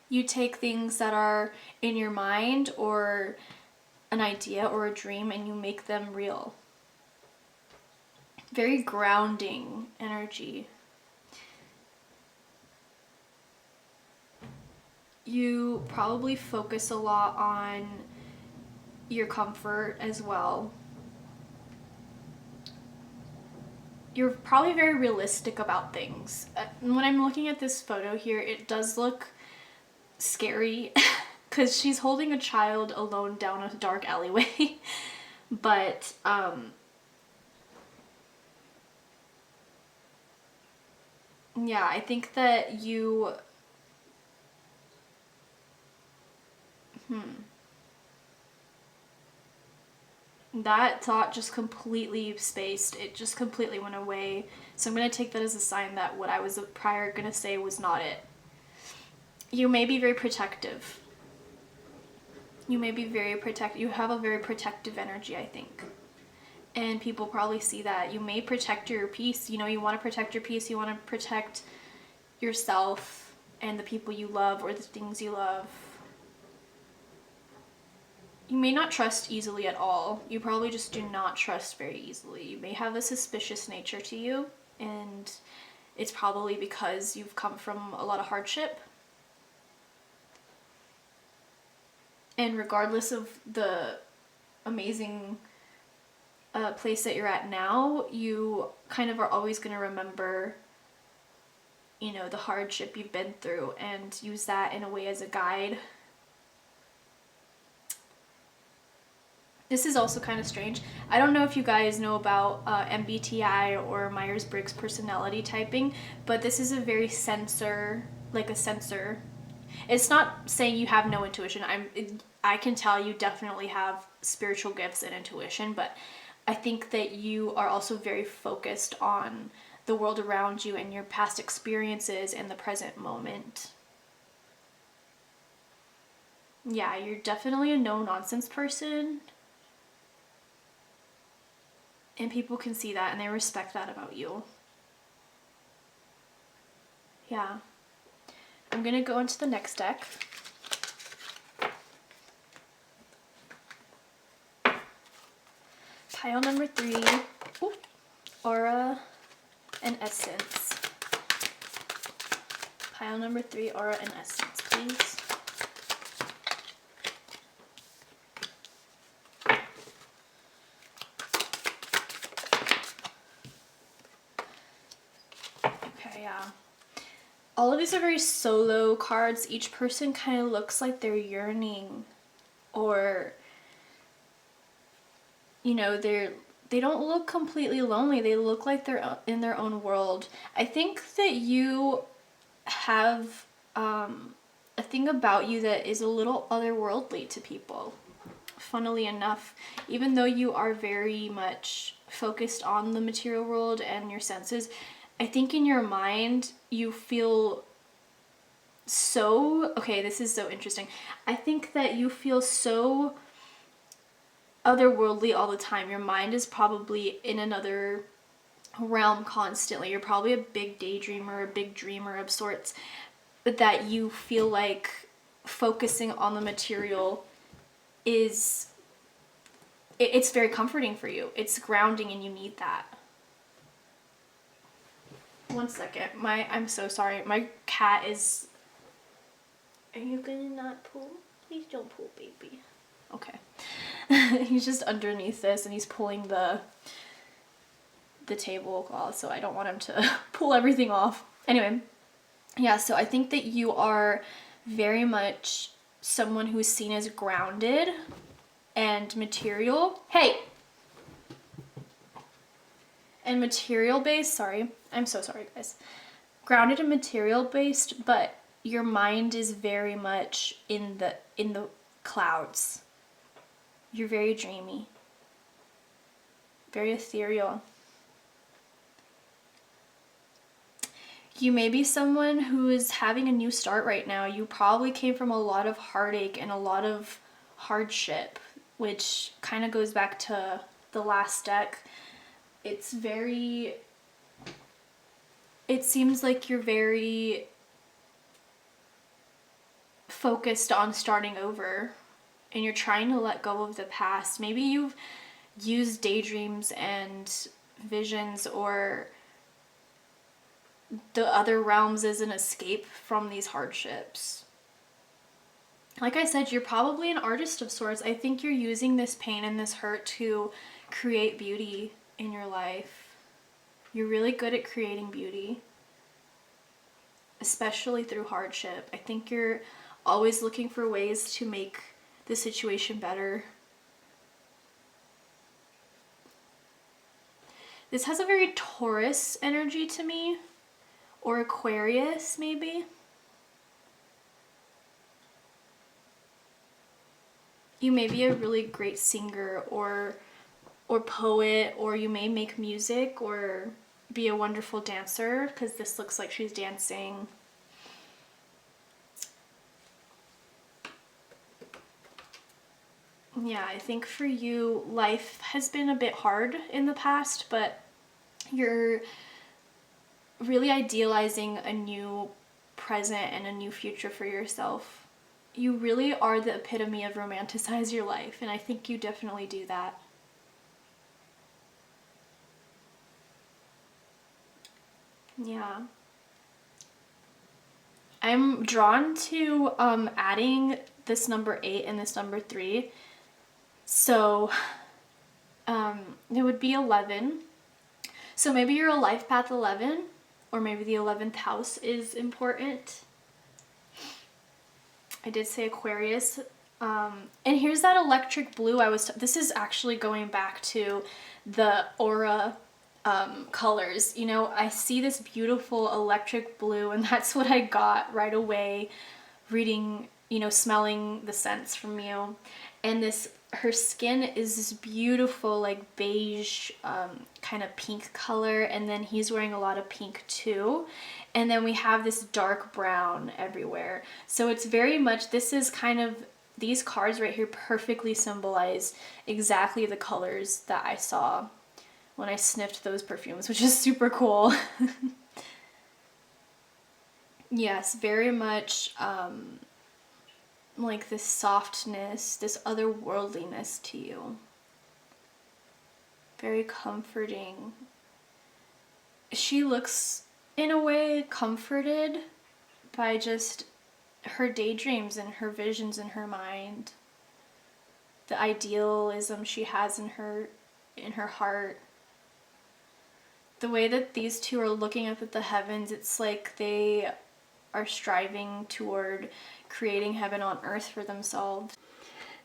You take things that are in your mind or an idea or a dream and you make them real. Very grounding energy. You probably focus a lot on your comfort as well. You're probably very realistic about things. When I'm looking at this photo here, it does look scary because she's holding a child alone down a dark alleyway. But Yeah, I think that you... That thought just completely spaced. It just completely went away. So I'm going to take that as a sign that what I was prior going to say was not it. You may be very protective. You may be very you have a very protective energy, I think. And people probably see that. You may protect your peace. You know, you want to protect your peace. You want to protect yourself and the people you love or the things you love. You may not trust easily at all. You probably just do not trust very easily. You may have a suspicious nature to you, and it's probably because you've come from a lot of hardship. And regardless of the amazing place that you're at now, you kind of are always going to remember, you know, the hardship you've been through and use that in a way as a guide. This is also kind of strange. I don't know if you guys know about MBTI or Myers-Briggs personality typing, but this is a very sensor, like a sensor. It's not saying you have no intuition. I can tell you definitely have spiritual gifts and intuition, but I think that you are also very focused on the world around you and your past experiences and the present moment. Yeah, you're definitely a no-nonsense person. And people can see that and they respect that about you. Yeah. I'm going to go into the next deck. Pile number 3. Ooh, Aura and Essence. Pile number 3, Aura and Essence, please. Okay, yeah. All of these are very solo cards. Each person kind of looks like they're yearning, or, you know, they don't look completely lonely. They look like they're in their own world. I think that you have a thing about you that is a little otherworldly to people. Funnily enough, even though you are very much focused on the material world and your senses, I think in your mind you feel so... Okay, this is so interesting. I think that you feel so otherworldly all the time. Your mind is probably in another realm constantly. You're probably a big daydreamer, a big dreamer of sorts, but that you feel like focusing on the material is... It's very comforting for you. It's grounding and you need that. One second. I'm so sorry. My cat is... Are you gonna not pull? Please don't pull, baby. Okay. He's just underneath this and he's pulling the tablecloth, so I don't want him to pull everything off. Anyway, yeah, so I think that you are very much someone who's seen as grounded and material. Hey! And material based, sorry. I'm so sorry, guys. Grounded and material based, but your mind is very much in the clouds. You're very dreamy. Very ethereal. You may be someone who is having a new start right now. You probably came from a lot of heartache and a lot of hardship, which kind of goes back to the last deck. It seems like you're very focused on starting over and you're trying to let go of the past. Maybe you've used daydreams and visions or the other realms as an escape from these hardships. Like I said, you're probably an artist of sorts. I think you're using this pain and this hurt to create beauty in your life. You're really good at creating beauty, especially through hardship. I think you're always looking for ways to make the situation better. This has a very Taurus energy to me, or Aquarius maybe. You may be a really great singer or poet, or you may make music or be a wonderful dancer, because this looks like she's dancing. Yeah, I think for you, life has been a bit hard in the past, but you're really idealizing a new present and a new future for yourself. You really are the epitome of romanticize your life, and I think you definitely do that. Yeah. I'm drawn to adding this number 8 and this number 3. So it would be 11. So maybe you're a life path 11, or maybe the 11th house is important. I did say Aquarius. And here's that electric blue this is actually going back to the aura colors. You know, I see this beautiful electric blue, and that's what I got right away reading, you know, smelling the scents from you. And her skin is this beautiful, like beige, kind of pink color, and then he's wearing a lot of pink too. And then we have this dark brown everywhere. So it's very much, this is kind of, these cards right here perfectly symbolize exactly the colors that I saw when I sniffed those perfumes, which is super cool. Yes, very much like this softness, this otherworldliness to you. Very comforting. She looks, in a way, comforted by just her daydreams and her visions in her mind. The idealism she has in her heart. The way that these two are looking up at the heavens, it's like they are striving toward creating heaven on earth for themselves.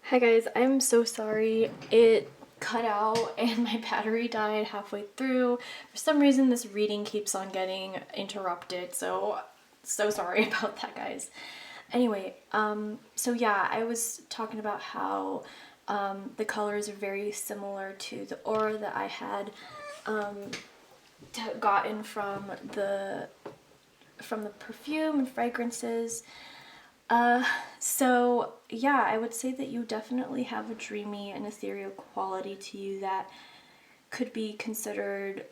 Hi guys, I'm so sorry. It cut out and my battery died halfway through. For some reason this reading keeps on getting interrupted, so sorry about that, guys. Anyway, so yeah, I was talking about how the colors are very similar to the aura that I had gotten from the perfume and fragrances. So yeah, I would say that you definitely have a dreamy and ethereal quality to you that could be considered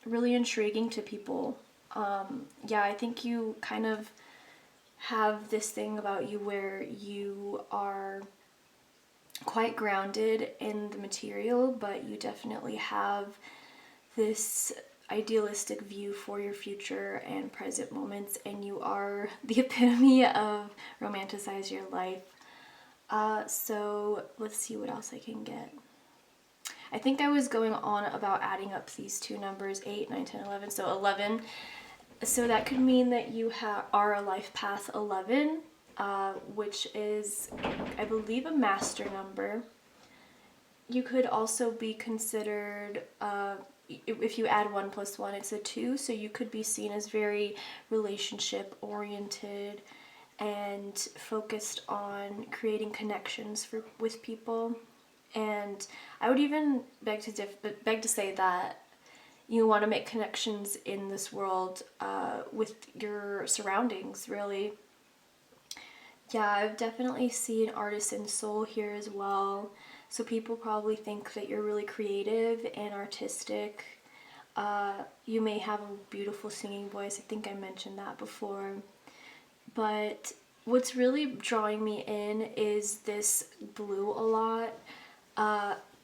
really intriguing to people. Yeah, I think you kind of have this thing about you where you are quite grounded in the material, but you definitely have this idealistic view for your future and present moments, and you are the epitome of romanticize your life. So let's see what else I can get. I think I was going on about adding up these two numbers, 8, 9, 10, 11. So 11. So that could mean that you are a life path 11, which is, I believe, a master number. You could also be considered, if you add 1 plus 1, it's a 2, so you could be seen as very relationship oriented and focused on creating connections with people. And I would even beg to say that you want to make connections in this world with your surroundings, really. Yeah, I've definitely seen artisan soul here as well. So people probably think that you're really creative and artistic. You may have a beautiful singing voice. I think I mentioned that before. But what's really drawing me in is this blue a lot.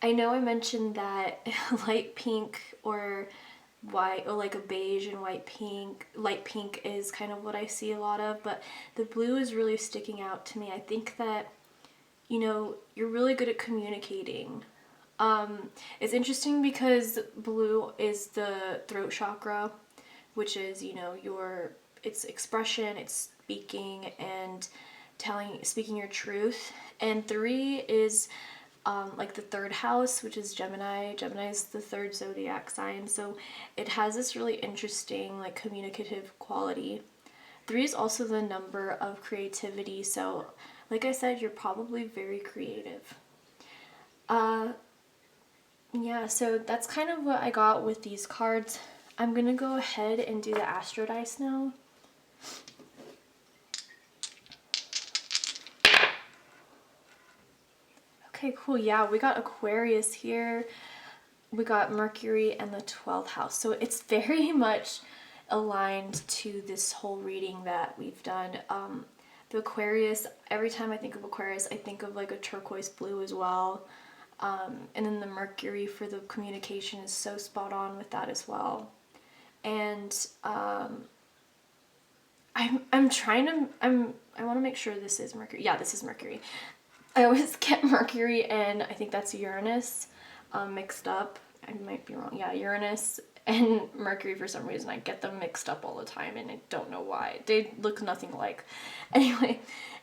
I know I mentioned that light pink or white, or like a beige and white pink, light pink is kind of what I see a lot of, but the blue is really sticking out to me. I think that, you know, you're really good at communicating. It's interesting because blue is the throat chakra, which is, you know, it's expression, it's speaking and speaking your truth. And 3 is like the third house, which is Gemini. Gemini is the third zodiac sign, so it has this really interesting like communicative quality. 3 is also the number of creativity, so like I said, you're probably very creative. Yeah, so that's kind of what I got with these cards. I'm gonna go ahead and do the Astro Dice now. Okay, cool. Yeah, we got Aquarius here. We got Mercury and the 12th house. So it's very much aligned to this whole reading that we've done. The Aquarius, every time I think of Aquarius, I think of like a turquoise blue as well. And then the Mercury for the communication is so spot on with that as well. And I want to make sure this is Mercury. Yeah, this is Mercury. I always get Mercury and I think that's Uranus mixed up. I might be wrong. Yeah, Uranus and Mercury, for some reason I get them mixed up all the time and I don't know why. They look nothing alike. Anyway,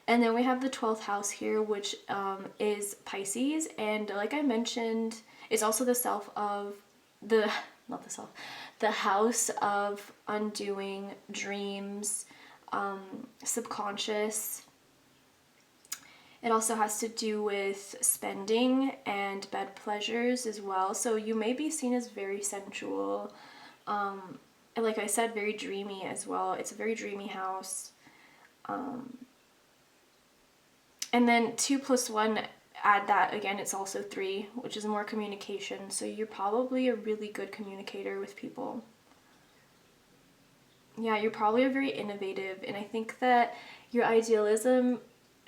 and then we have the 12th house here, which is Pisces, and like I mentioned, it's also the self of the, not the self, the house of undoing, dreams, subconscious. It also has to do with spending and bed pleasures as well. So you may be seen as very sensual. And like I said, very dreamy as well. It's a very dreamy house. And then 2 plus 1, add that again, it's also 3, which is more communication. So you're probably a really good communicator with people. Yeah, you're probably a very innovative, and I think that your idealism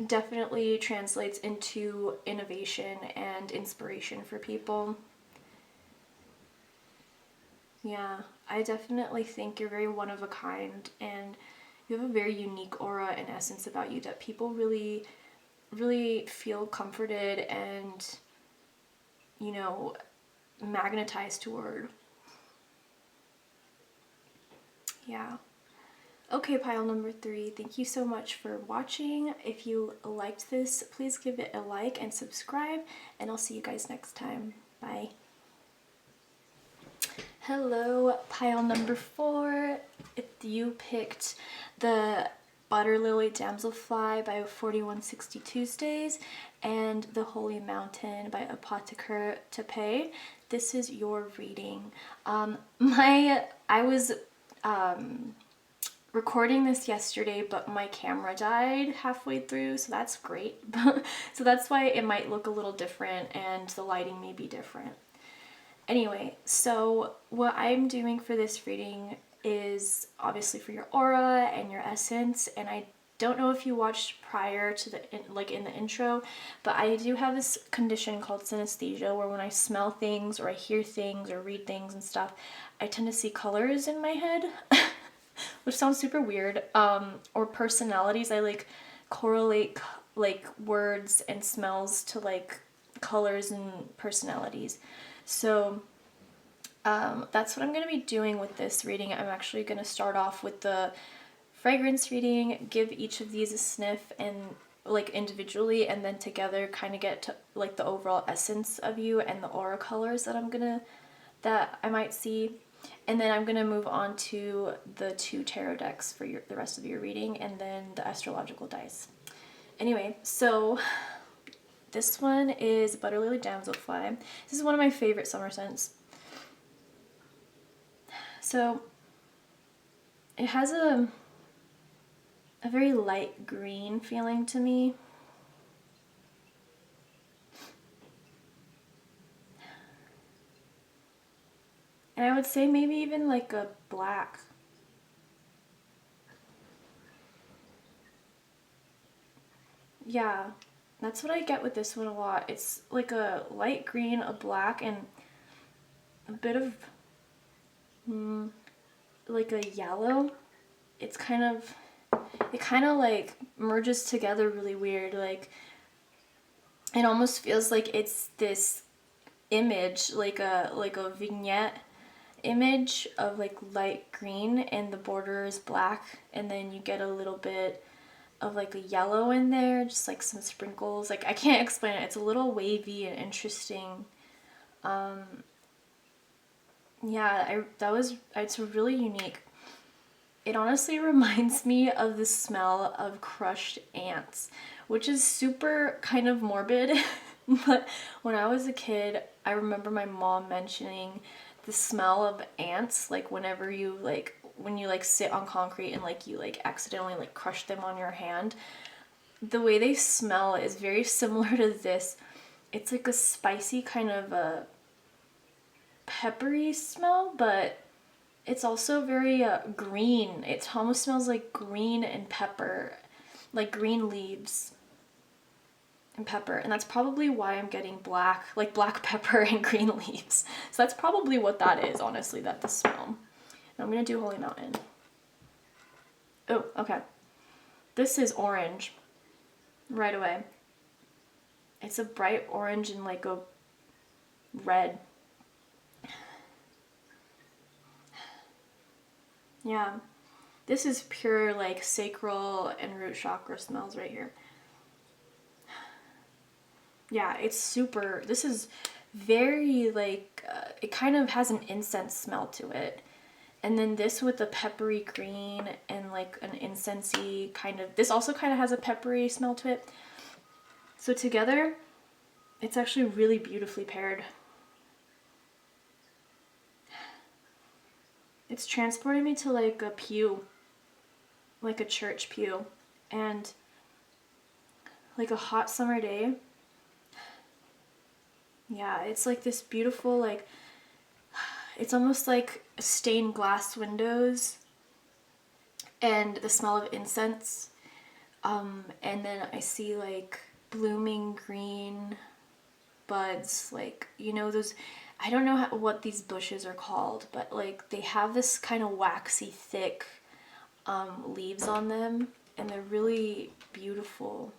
definitely translates into innovation and inspiration for people. Yeah, I definitely think you're very one of a kind, and you have a very unique aura and essence about you that people really, really feel comforted and, you know, magnetized toward. Yeah. Okay, pile number 3, thank you so much for watching. If you liked this, please give it a like and subscribe, and I'll see you guys next time. Bye. Hello, pile number 4. If you picked the Butter Lily Damselfly by 4160 Tuesdays and The Holy Mountain by Apotheker Tepe, this is your reading. I was recording this yesterday, but my camera died halfway through, so that's great. So that's why it might look a little different and the lighting may be different. Anyway, so what I'm doing for this reading is obviously for your aura and your essence, and I don't know if you watched prior to the in the intro, but I do have this condition called synesthesia, where when I smell things or I hear things or read things and stuff, I tend to see colors in my head. Which sounds super weird, or personalities. I like correlate like words and smells to like colors and personalities. So that's what I'm going to be doing with this reading. I'm actually going to start off with the fragrance reading, give each of these a sniff and like individually, and then together kind of get to like the overall essence of you and the aura colors that I might see. And then I'm going to move on to the 2 tarot decks for the rest of your reading, and then the astrological dice. Anyway, so this one is Butter Lily Damselfly. This is one of my favorite summer scents. So it has a very light green feeling to me. And I would say maybe even like a black. Yeah, that's what I get with this one a lot. It's like a light green, a black, and a bit of like a yellow. It kind of like merges together really weird. Like it almost feels like it's this image, like a vignette image of like light green and the border is black, and then you get a little bit of like a yellow in there, just like some sprinkles. Like I can't explain it. It's a little wavy and interesting. Yeah, it's really unique. It honestly reminds me of the smell of crushed ants, which is super kind of morbid. But when I was a kid, I remember my mom mentioning the smell of ants, like whenever you like when you like sit on concrete and like you like accidentally like crush them on your hand. The way they smell is very similar to this. It's like a spicy kind of a peppery smell, but it's also very green. It almost smells like green and pepper, like green leaves and pepper. And that's probably why I'm getting like black pepper and green leaves. So that's probably what that is, honestly, that the smell. And I'm going to do Holy Mountain. Oh, okay. This is orange right away. It's a bright orange and like a red. Yeah, this is pure like sacral and root chakra smells right here. Yeah, it's super, this is very like, it kind of has an incense smell to it. And then this with the peppery green and like an incensey kind of, this also kind of has a peppery smell to it. So together, it's actually really beautifully paired. It's transporting me to like a pew, like a church pew, and like a hot summer day. Yeah, it's like this beautiful, like, it's almost like stained glass windows and the smell of incense. And then I see like blooming green buds, like, you know, those, I don't know what these bushes are called, but like they have this kind of waxy, thick leaves on them, and they're really beautiful.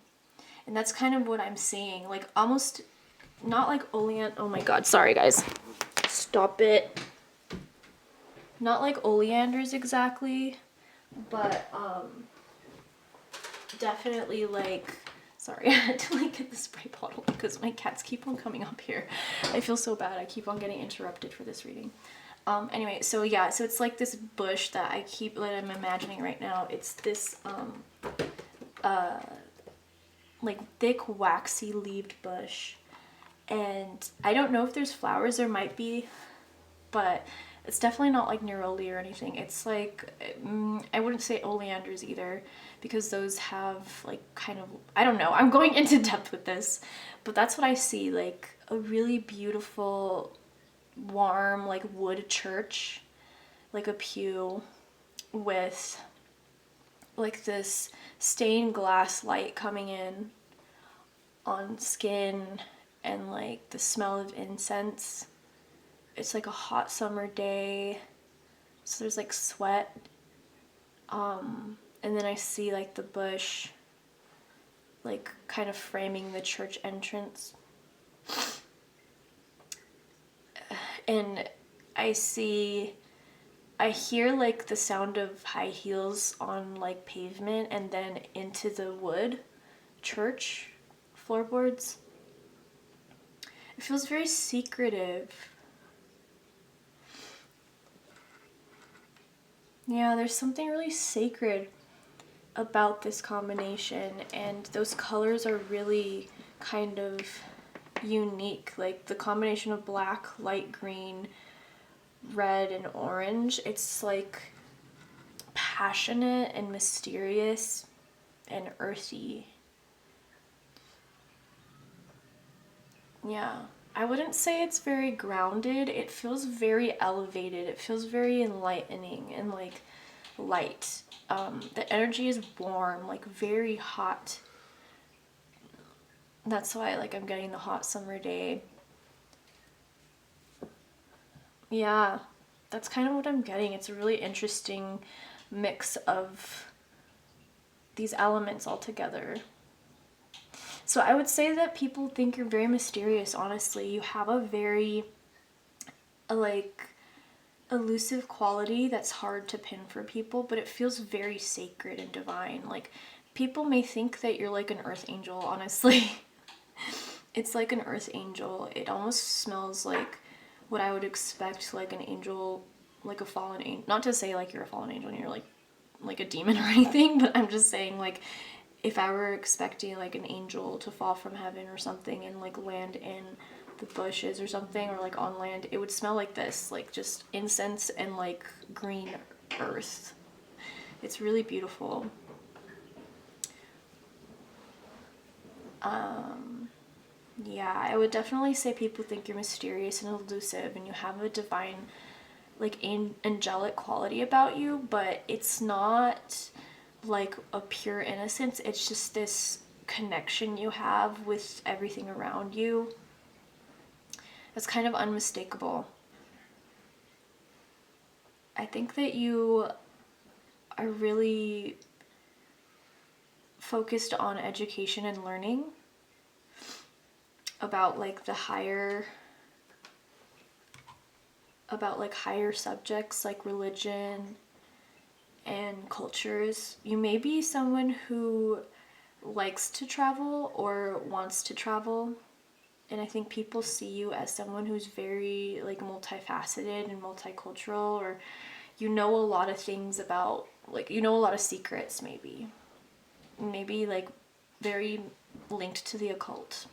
And that's kind of what I'm seeing, like almost not like oleander. Oh my god, sorry guys. Stop it. Not like oleanders exactly, but definitely like, sorry, I had to like get the spray bottle because my cats keep on coming up here. I feel so bad. I keep on getting interrupted for this reading. Anyway, so yeah, so it's like this bush that I'm imagining right now. It's this like thick waxy leaved bush, and I don't know if there's flowers. There might be, but it's definitely not like neroli or anything. It's like, I wouldn't say oleanders either, because those have like kind of, I don't know, I'm going into depth with this, but that's what I see, like a really beautiful, warm, like wood church, like a pew with like this stained glass light coming in on skin and like the smell of incense. It's like a hot summer day, so there's like sweat, and then I see like the bush like kind of framing the church entrance, and I hear like the sound of high heels on like pavement and then into the wood church floorboards. It feels very secretive. Yeah, there's something really sacred about this combination, and those colors are really kind of unique. Like the combination of black, light green, red, and orange, it's like passionate and mysterious and earthy. Yeah, I wouldn't say it's very grounded. It feels very elevated. It feels very enlightening and like light. The energy is warm, like very hot. That's why like I'm getting the hot summer day. Yeah, that's kind of what I'm getting. It's a really interesting mix of these elements all together. So I would say that people think you're very mysterious, honestly. You have a very like elusive quality that's hard to pin for people, but it feels very sacred and divine. Like people may think that you're like an earth angel, honestly. It's like an earth angel. It almost smells like what I would expect, like an angel, like a fallen angel. Not to say like you're a fallen angel and you're like a demon or anything, but I'm just saying, like, if I were expecting like an angel to fall from heaven or something and like land in the bushes or something, or like on land, it would smell like this, like just incense and like green earth. It's really beautiful. Yeah, I would definitely say people think you're mysterious and elusive and you have a divine, like, angelic quality about you, but it's not like a pure innocence. It's just this connection you have with everything around you. It's kind of unmistakable. I think that you are really focused on education and learning about like the higher, about like higher subjects like religion and cultures. You may be someone who likes to travel or wants to travel, and I think people see you as someone who's very like multifaceted and multicultural, or you know a lot of things about, like, you know a lot of secrets, maybe like very linked to the occult.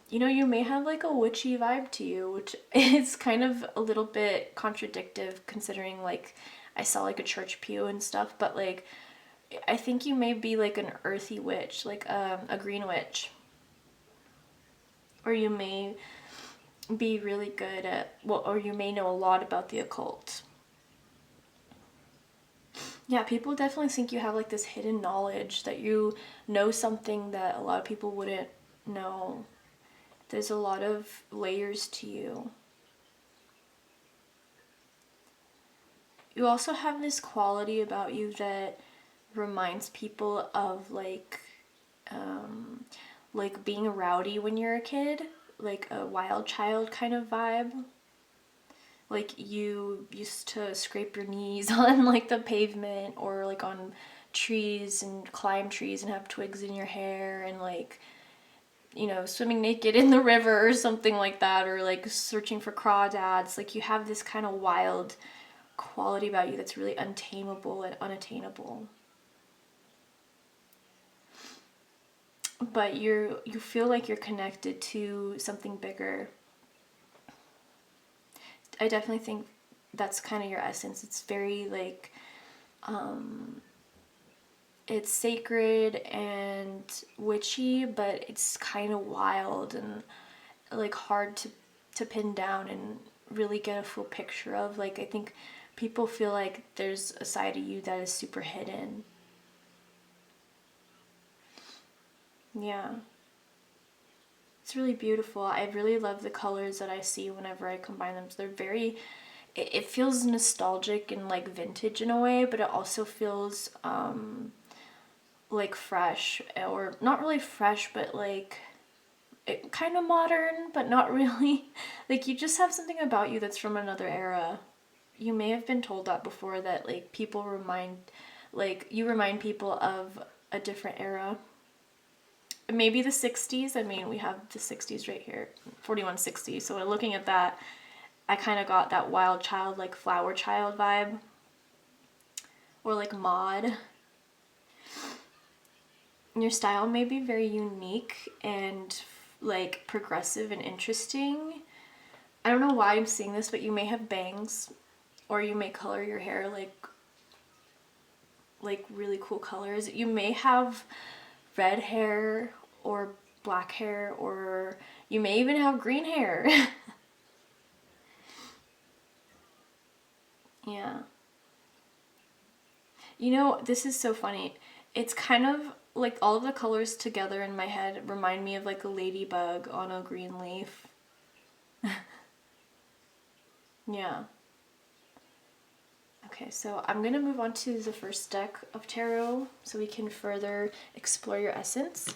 You know, you may have like a witchy vibe to you, which is kind of a little bit contradictive considering like I saw like a church pew and stuff, but like I think you may be like an earthy witch, like a green witch. Or you may be really good at, well, or you may know a lot about the occult. Yeah, people definitely think you have like this hidden knowledge, that you know something that a lot of people wouldn't know. There's a lot of layers to you. You also have this quality about you that reminds people of like being rowdy when you're a kid, like a wild child kind of vibe. Like you used to scrape your knees on like the pavement or like on trees and climb trees and have twigs in your hair, and like, you know, swimming naked in the river or something like that, or like searching for crawdads. Like you have this kind of wild quality about you that's really untamable and unattainable. But you feel like you're connected to something bigger. I definitely think that's kind of your essence. It's very like it's sacred and witchy, but it's kind of wild and like hard to pin down and really get a full picture of. Like I think people feel like there's a side of you that is super hidden. Yeah. It's really beautiful. I really love the colors that I see whenever I combine them. So they're very, it feels nostalgic and like vintage in a way, but it also feels like fresh, or not really fresh, but like it, kind of modern, but not really. Like you just have something about you that's from another era. You may have been told that before, that like people remind, like you remind people of a different era. Maybe the 60s. I mean, we have the 60s right here, 4160. So looking at that, I kind of got that wild child, like flower child vibe, or like mod. Your style may be very unique and like progressive and interesting. I don't know why I'm seeing this, but you may have bangs, or you may color your hair like really cool colors. You may have red hair or black hair, or you may even have green hair. Yeah. You know, this is so funny. It's kind of like all of the colors together in my head remind me of like a ladybug on a green leaf. Yeah. Okay, so I'm gonna move on to the first deck of tarot so we can further explore your essence.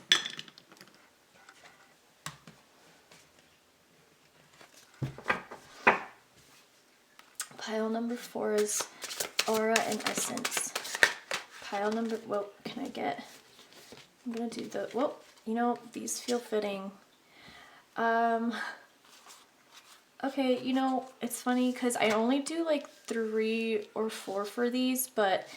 Pile number 4 is Aura and Essence. pile number, well, can I get, I'm gonna do the, well, you know, these feel fitting. Okay, you know, it's funny because I only do like 3 or 4 for these, but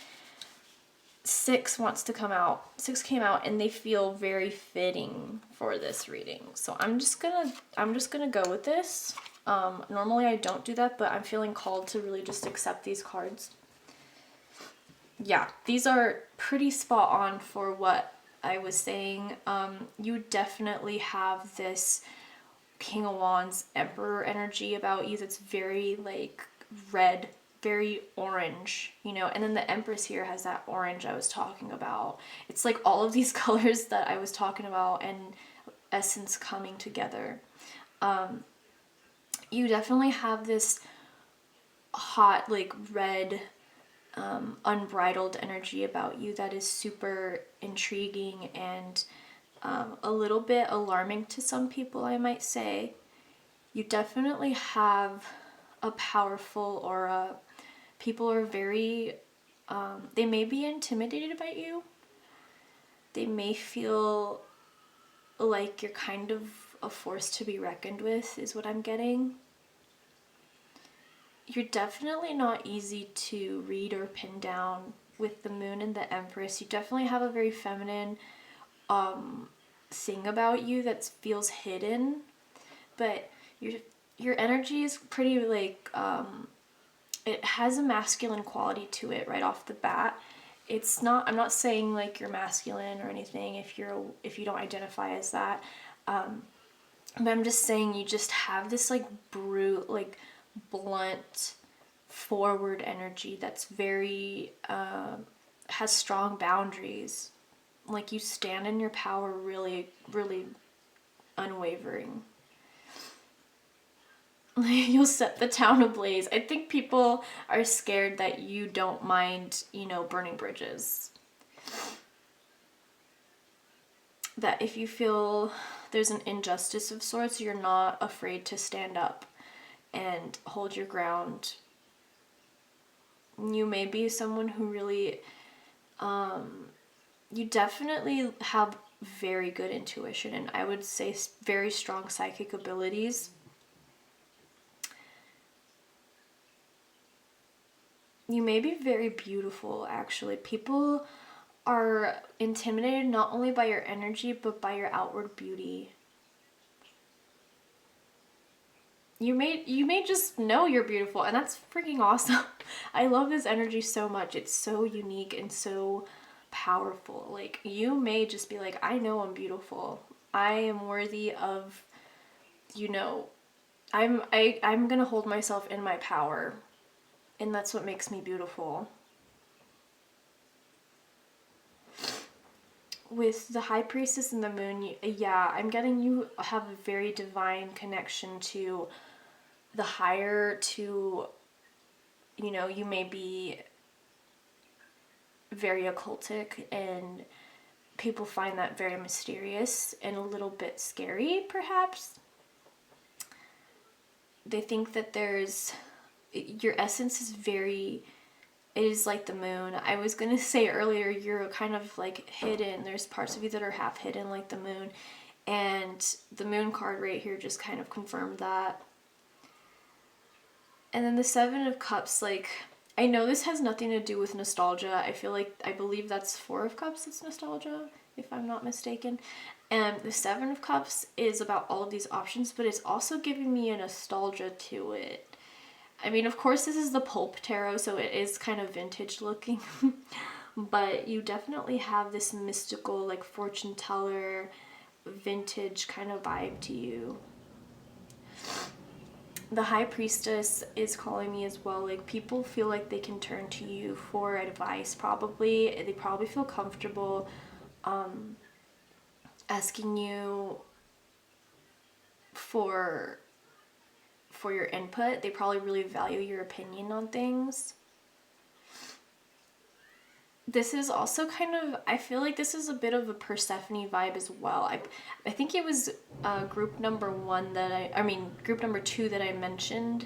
6 wants to come out. 6 came out and they feel very fitting for this reading. So I'm just gonna go with this. Normally I don't do that, but I'm feeling called to really just accept these cards. Yeah, these are pretty spot on for what I was saying. You definitely have this King of Wands Emperor energy about you that's very like red, very orange, you know, and then the Empress here has that orange I was talking about. It's like all of these colors that I was talking about and essence coming together. You definitely have this hot, like red, unbridled energy about you that is super intriguing and a little bit alarming to some people, I might say. You definitely have a powerful aura. People are very, they may be intimidated by you. They may feel like you're kind of a force to be reckoned with, is what I'm getting. You're definitely not easy to read or pin down with the Moon and the Empress. You definitely have a very feminine thing about you that feels hidden, but your energy is pretty like it has a masculine quality to it right off the bat. It's not, I'm not saying like you're masculine or anything if you don't identify as that, but I'm just saying you just have this like like blunt forward energy that's very has strong boundaries. Like you stand in your power really, really unwavering. You'll set the town ablaze. I think people are scared that you don't mind, you know, burning bridges. That if you feel there's an injustice of sorts, you're not afraid to stand up and hold your ground. You may be someone who really, you definitely have very good intuition and I would say very strong psychic abilities. You may be very beautiful, actually. People are intimidated not only by your energy, but by your outward beauty. You may just know you're beautiful, and that's freaking awesome. I love this energy so much. It's so unique and so powerful. Like, you may just be like, I know I'm beautiful. I am worthy of, you know, I'm gonna hold myself in my power. And that's what makes me beautiful. With the High Priestess and the Moon, yeah, I'm getting you have a very divine connection to the higher, to, you know, you may be very occultic and people find that very mysterious and a little bit scary, perhaps. They think that your essence is very, it is like the moon. I was gonna say earlier, you're kind of like hidden. There's parts of you that are half hidden like the moon. And the Moon card right here just kind of confirmed that. And then the Seven of Cups, like, I know this has nothing to do with nostalgia. I believe that's Four of Cups that's nostalgia, if I'm not mistaken. And the Seven of Cups is about all of these options, but it's also giving me a nostalgia to it. I mean, of course, this is the Pulp Tarot, so it is kind of vintage looking. But you definitely have this mystical, like, fortune teller, vintage kind of vibe to you. The High Priestess is calling me as well. Like, people feel like they can turn to you for advice, probably. They probably feel comfortable asking you for your input. They probably really value your opinion on things. This is also kind of, I feel like this is a bit of a Persephone vibe as well. I think it was group number 1 group number 2 that I mentioned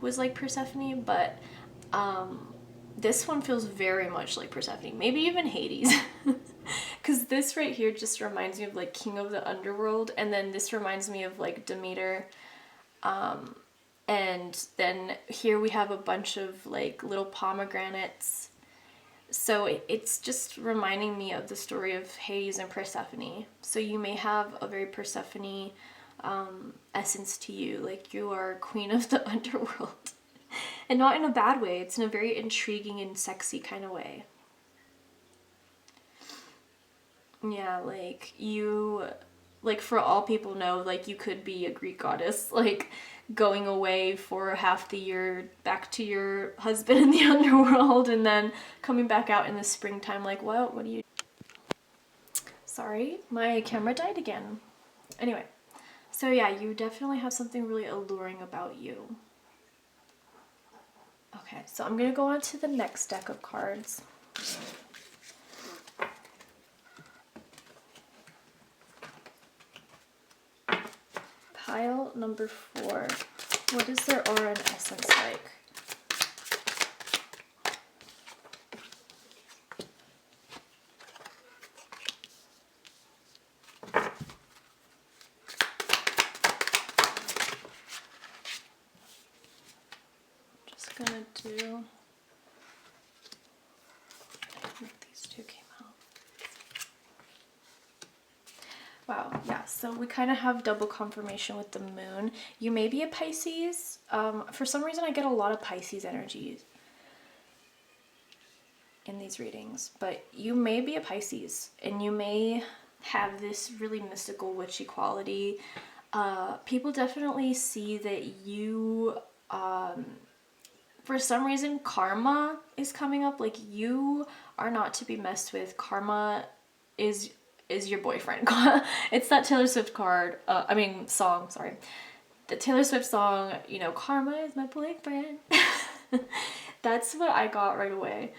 was like Persephone, but this one feels very much like Persephone, maybe even Hades. Because this right here just reminds me of like King of the Underworld, and then this reminds me of like Demeter. And then here we have a bunch of like little pomegranates. So it's just reminding me of the story of Hades and Persephone. So you may have a very Persephone essence to you, like you are queen of the underworld. And not in a bad way, it's in a very intriguing and sexy kind of way. Yeah, like you, like for all people know, like you could be a Greek goddess, like going away for half the year back to your husband in the underworld and then coming back out in the springtime like, what do you... Sorry, my camera died again. Anyway, so yeah, you definitely have something really alluring about you. Okay, so I'm gonna go on to the next deck of cards. Pile number 4. What is their aura and essence like? Just gonna do... I think these two came out. Wow, yeah, so we kind of have double confirmation with the moon. You may be a Pisces. For some reason I get a lot of Pisces energies in these readings, but you may be a Pisces and you may have this really mystical witchy quality. People definitely see that you, for some reason, karma is coming up. Like you are not to be messed with. Karma is your boyfriend. It's that Taylor Swift song, sorry. The Taylor Swift song, you know, karma is my boyfriend. That's what I got right away.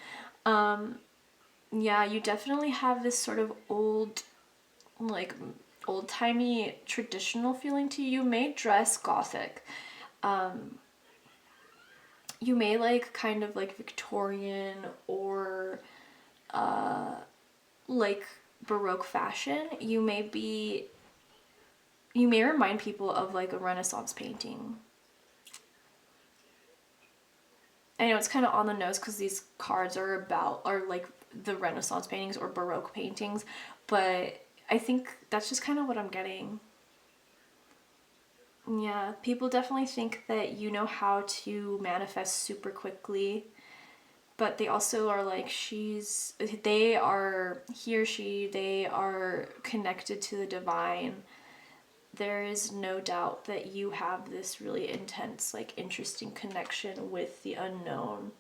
Yeah, you definitely have this sort of old-timey traditional feeling to you. You may dress gothic. You may like kind of like Victorian or like Baroque fashion. You may remind people of like a Renaissance painting. I know it's kind of on the nose because these cards are like the Renaissance paintings or Baroque paintings, but I think that's just kind of what I'm getting. Yeah, people definitely think that you know how to manifest super quickly, but they also are like, they are connected to the divine. There is no doubt that you have this really intense, like, interesting connection with the unknown.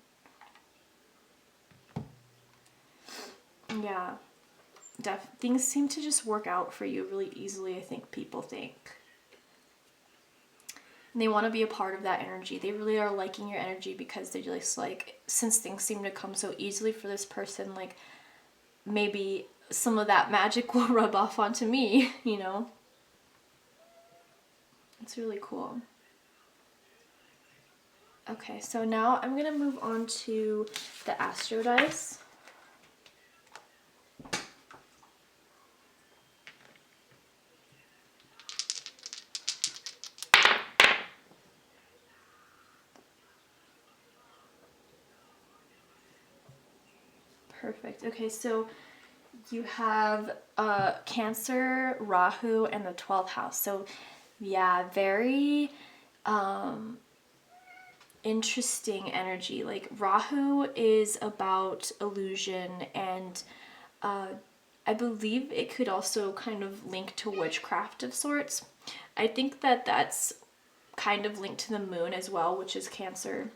Yeah, things seem to just work out for you really easily, I think people think. And they want to be a part of that energy. They really are liking your energy because they're just like, since things seem to come so easily for this person, like, maybe some of that magic will rub off onto me, you know? It's really cool. Okay, so now I'm gonna move on to the Astro Dice. Perfect. Okay, so you have Cancer, Rahu, and the 12th house. So yeah, very interesting energy. Like Rahu is about illusion, and I believe it could also kind of link to witchcraft of sorts. I think that that's kind of linked to the moon as well, which is Cancer,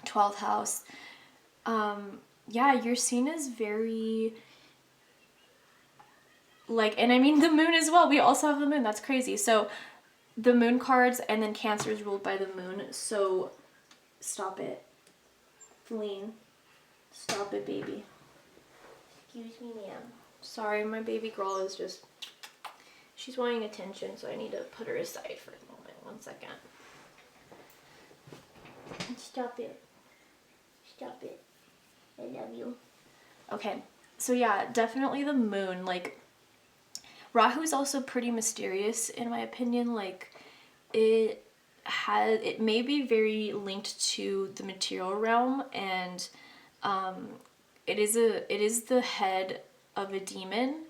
12th house. Yeah, you're seen as very, like, and I mean the moon as well. We also have the moon. That's crazy. So the moon cards, and then Cancer is ruled by the moon. So stop it. Feline. Stop it, baby. Excuse me, ma'am. Sorry, my baby girl is just, she's wanting attention, so I need to put her aside for a moment. 1 second. Stop it. Stop it. I love you. Okay, so yeah, definitely the moon. Like, Rahu is also pretty mysterious in my opinion. Like, it may be very linked to the material realm, and it is the head of a demon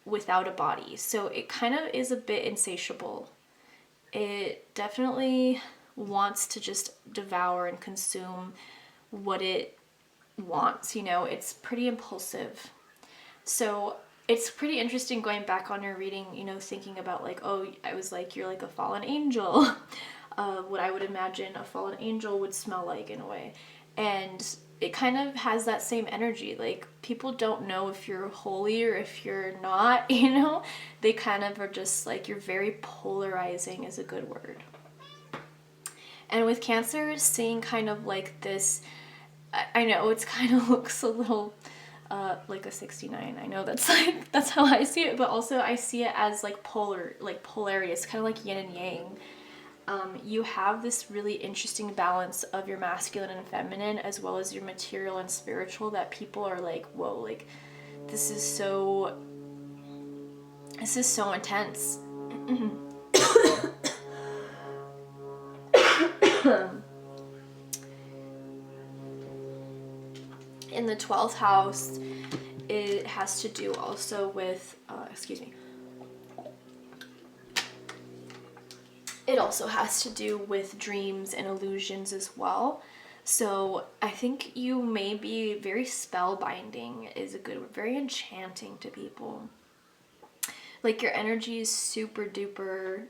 without a body. So it kind of is a bit insatiable. It definitely wants to just devour and consume what it wants, you know. It's pretty impulsive. So it's pretty interesting going back on your reading, you know, thinking about like, oh, I was like, you're like a fallen angel. What I would imagine a fallen angel would smell like in a way. And it kind of has that same energy. Like, people don't know if you're holy or if you're not, you know? They kind of are just like, you're very polarizing is a good word. And with Cancer, seeing kind of like this, I know it's kind of looks a little like a 69. I know that's like, that's how I see it, but also I see it as like polarity. It's kind of like yin and yang. You have this really interesting balance of your masculine and feminine, as well as your material and spiritual, that people are like, whoa, like this is so intense. In the 12th house, it has to do also with, excuse me. It also has to do with dreams and illusions as well. So I think you may be very spellbinding is a good word, very enchanting to people. Like, your energy is super duper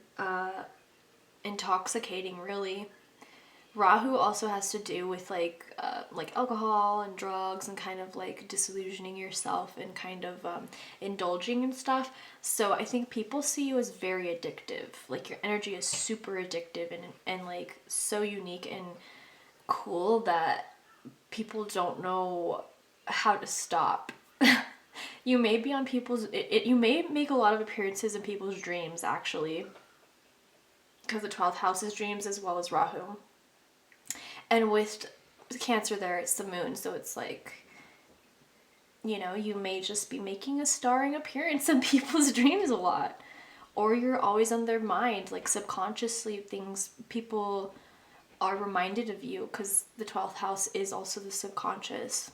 intoxicating, really. Rahu also has to do with like alcohol and drugs and kind of like disillusioning yourself and kind of indulging and stuff. So I think people see you as very addictive. Like, your energy is super addictive and like so unique and cool that people don't know how to stop. You may be on people's you may make a lot of appearances in people's dreams, actually, because the 12th house is dreams as well as Rahu. And with Cancer there, it's the moon, so it's like, you know, you may just be making a starring appearance in people's dreams a lot. Or you're always on their mind, like subconsciously things, people are reminded of you, because the 12th house is also the subconscious.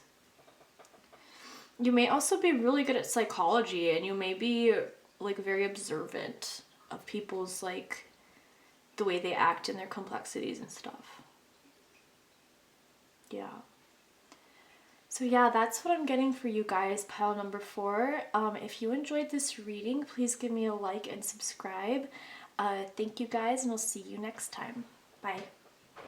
You may also be really good at psychology, and you may be like very observant of people's like the way they act and their complexities and stuff. Yeah. So yeah, that's what I'm getting for you guys, pile number 4. If you enjoyed this reading, please give me a like and subscribe. Thank you guys, and I'll see you next time. Bye.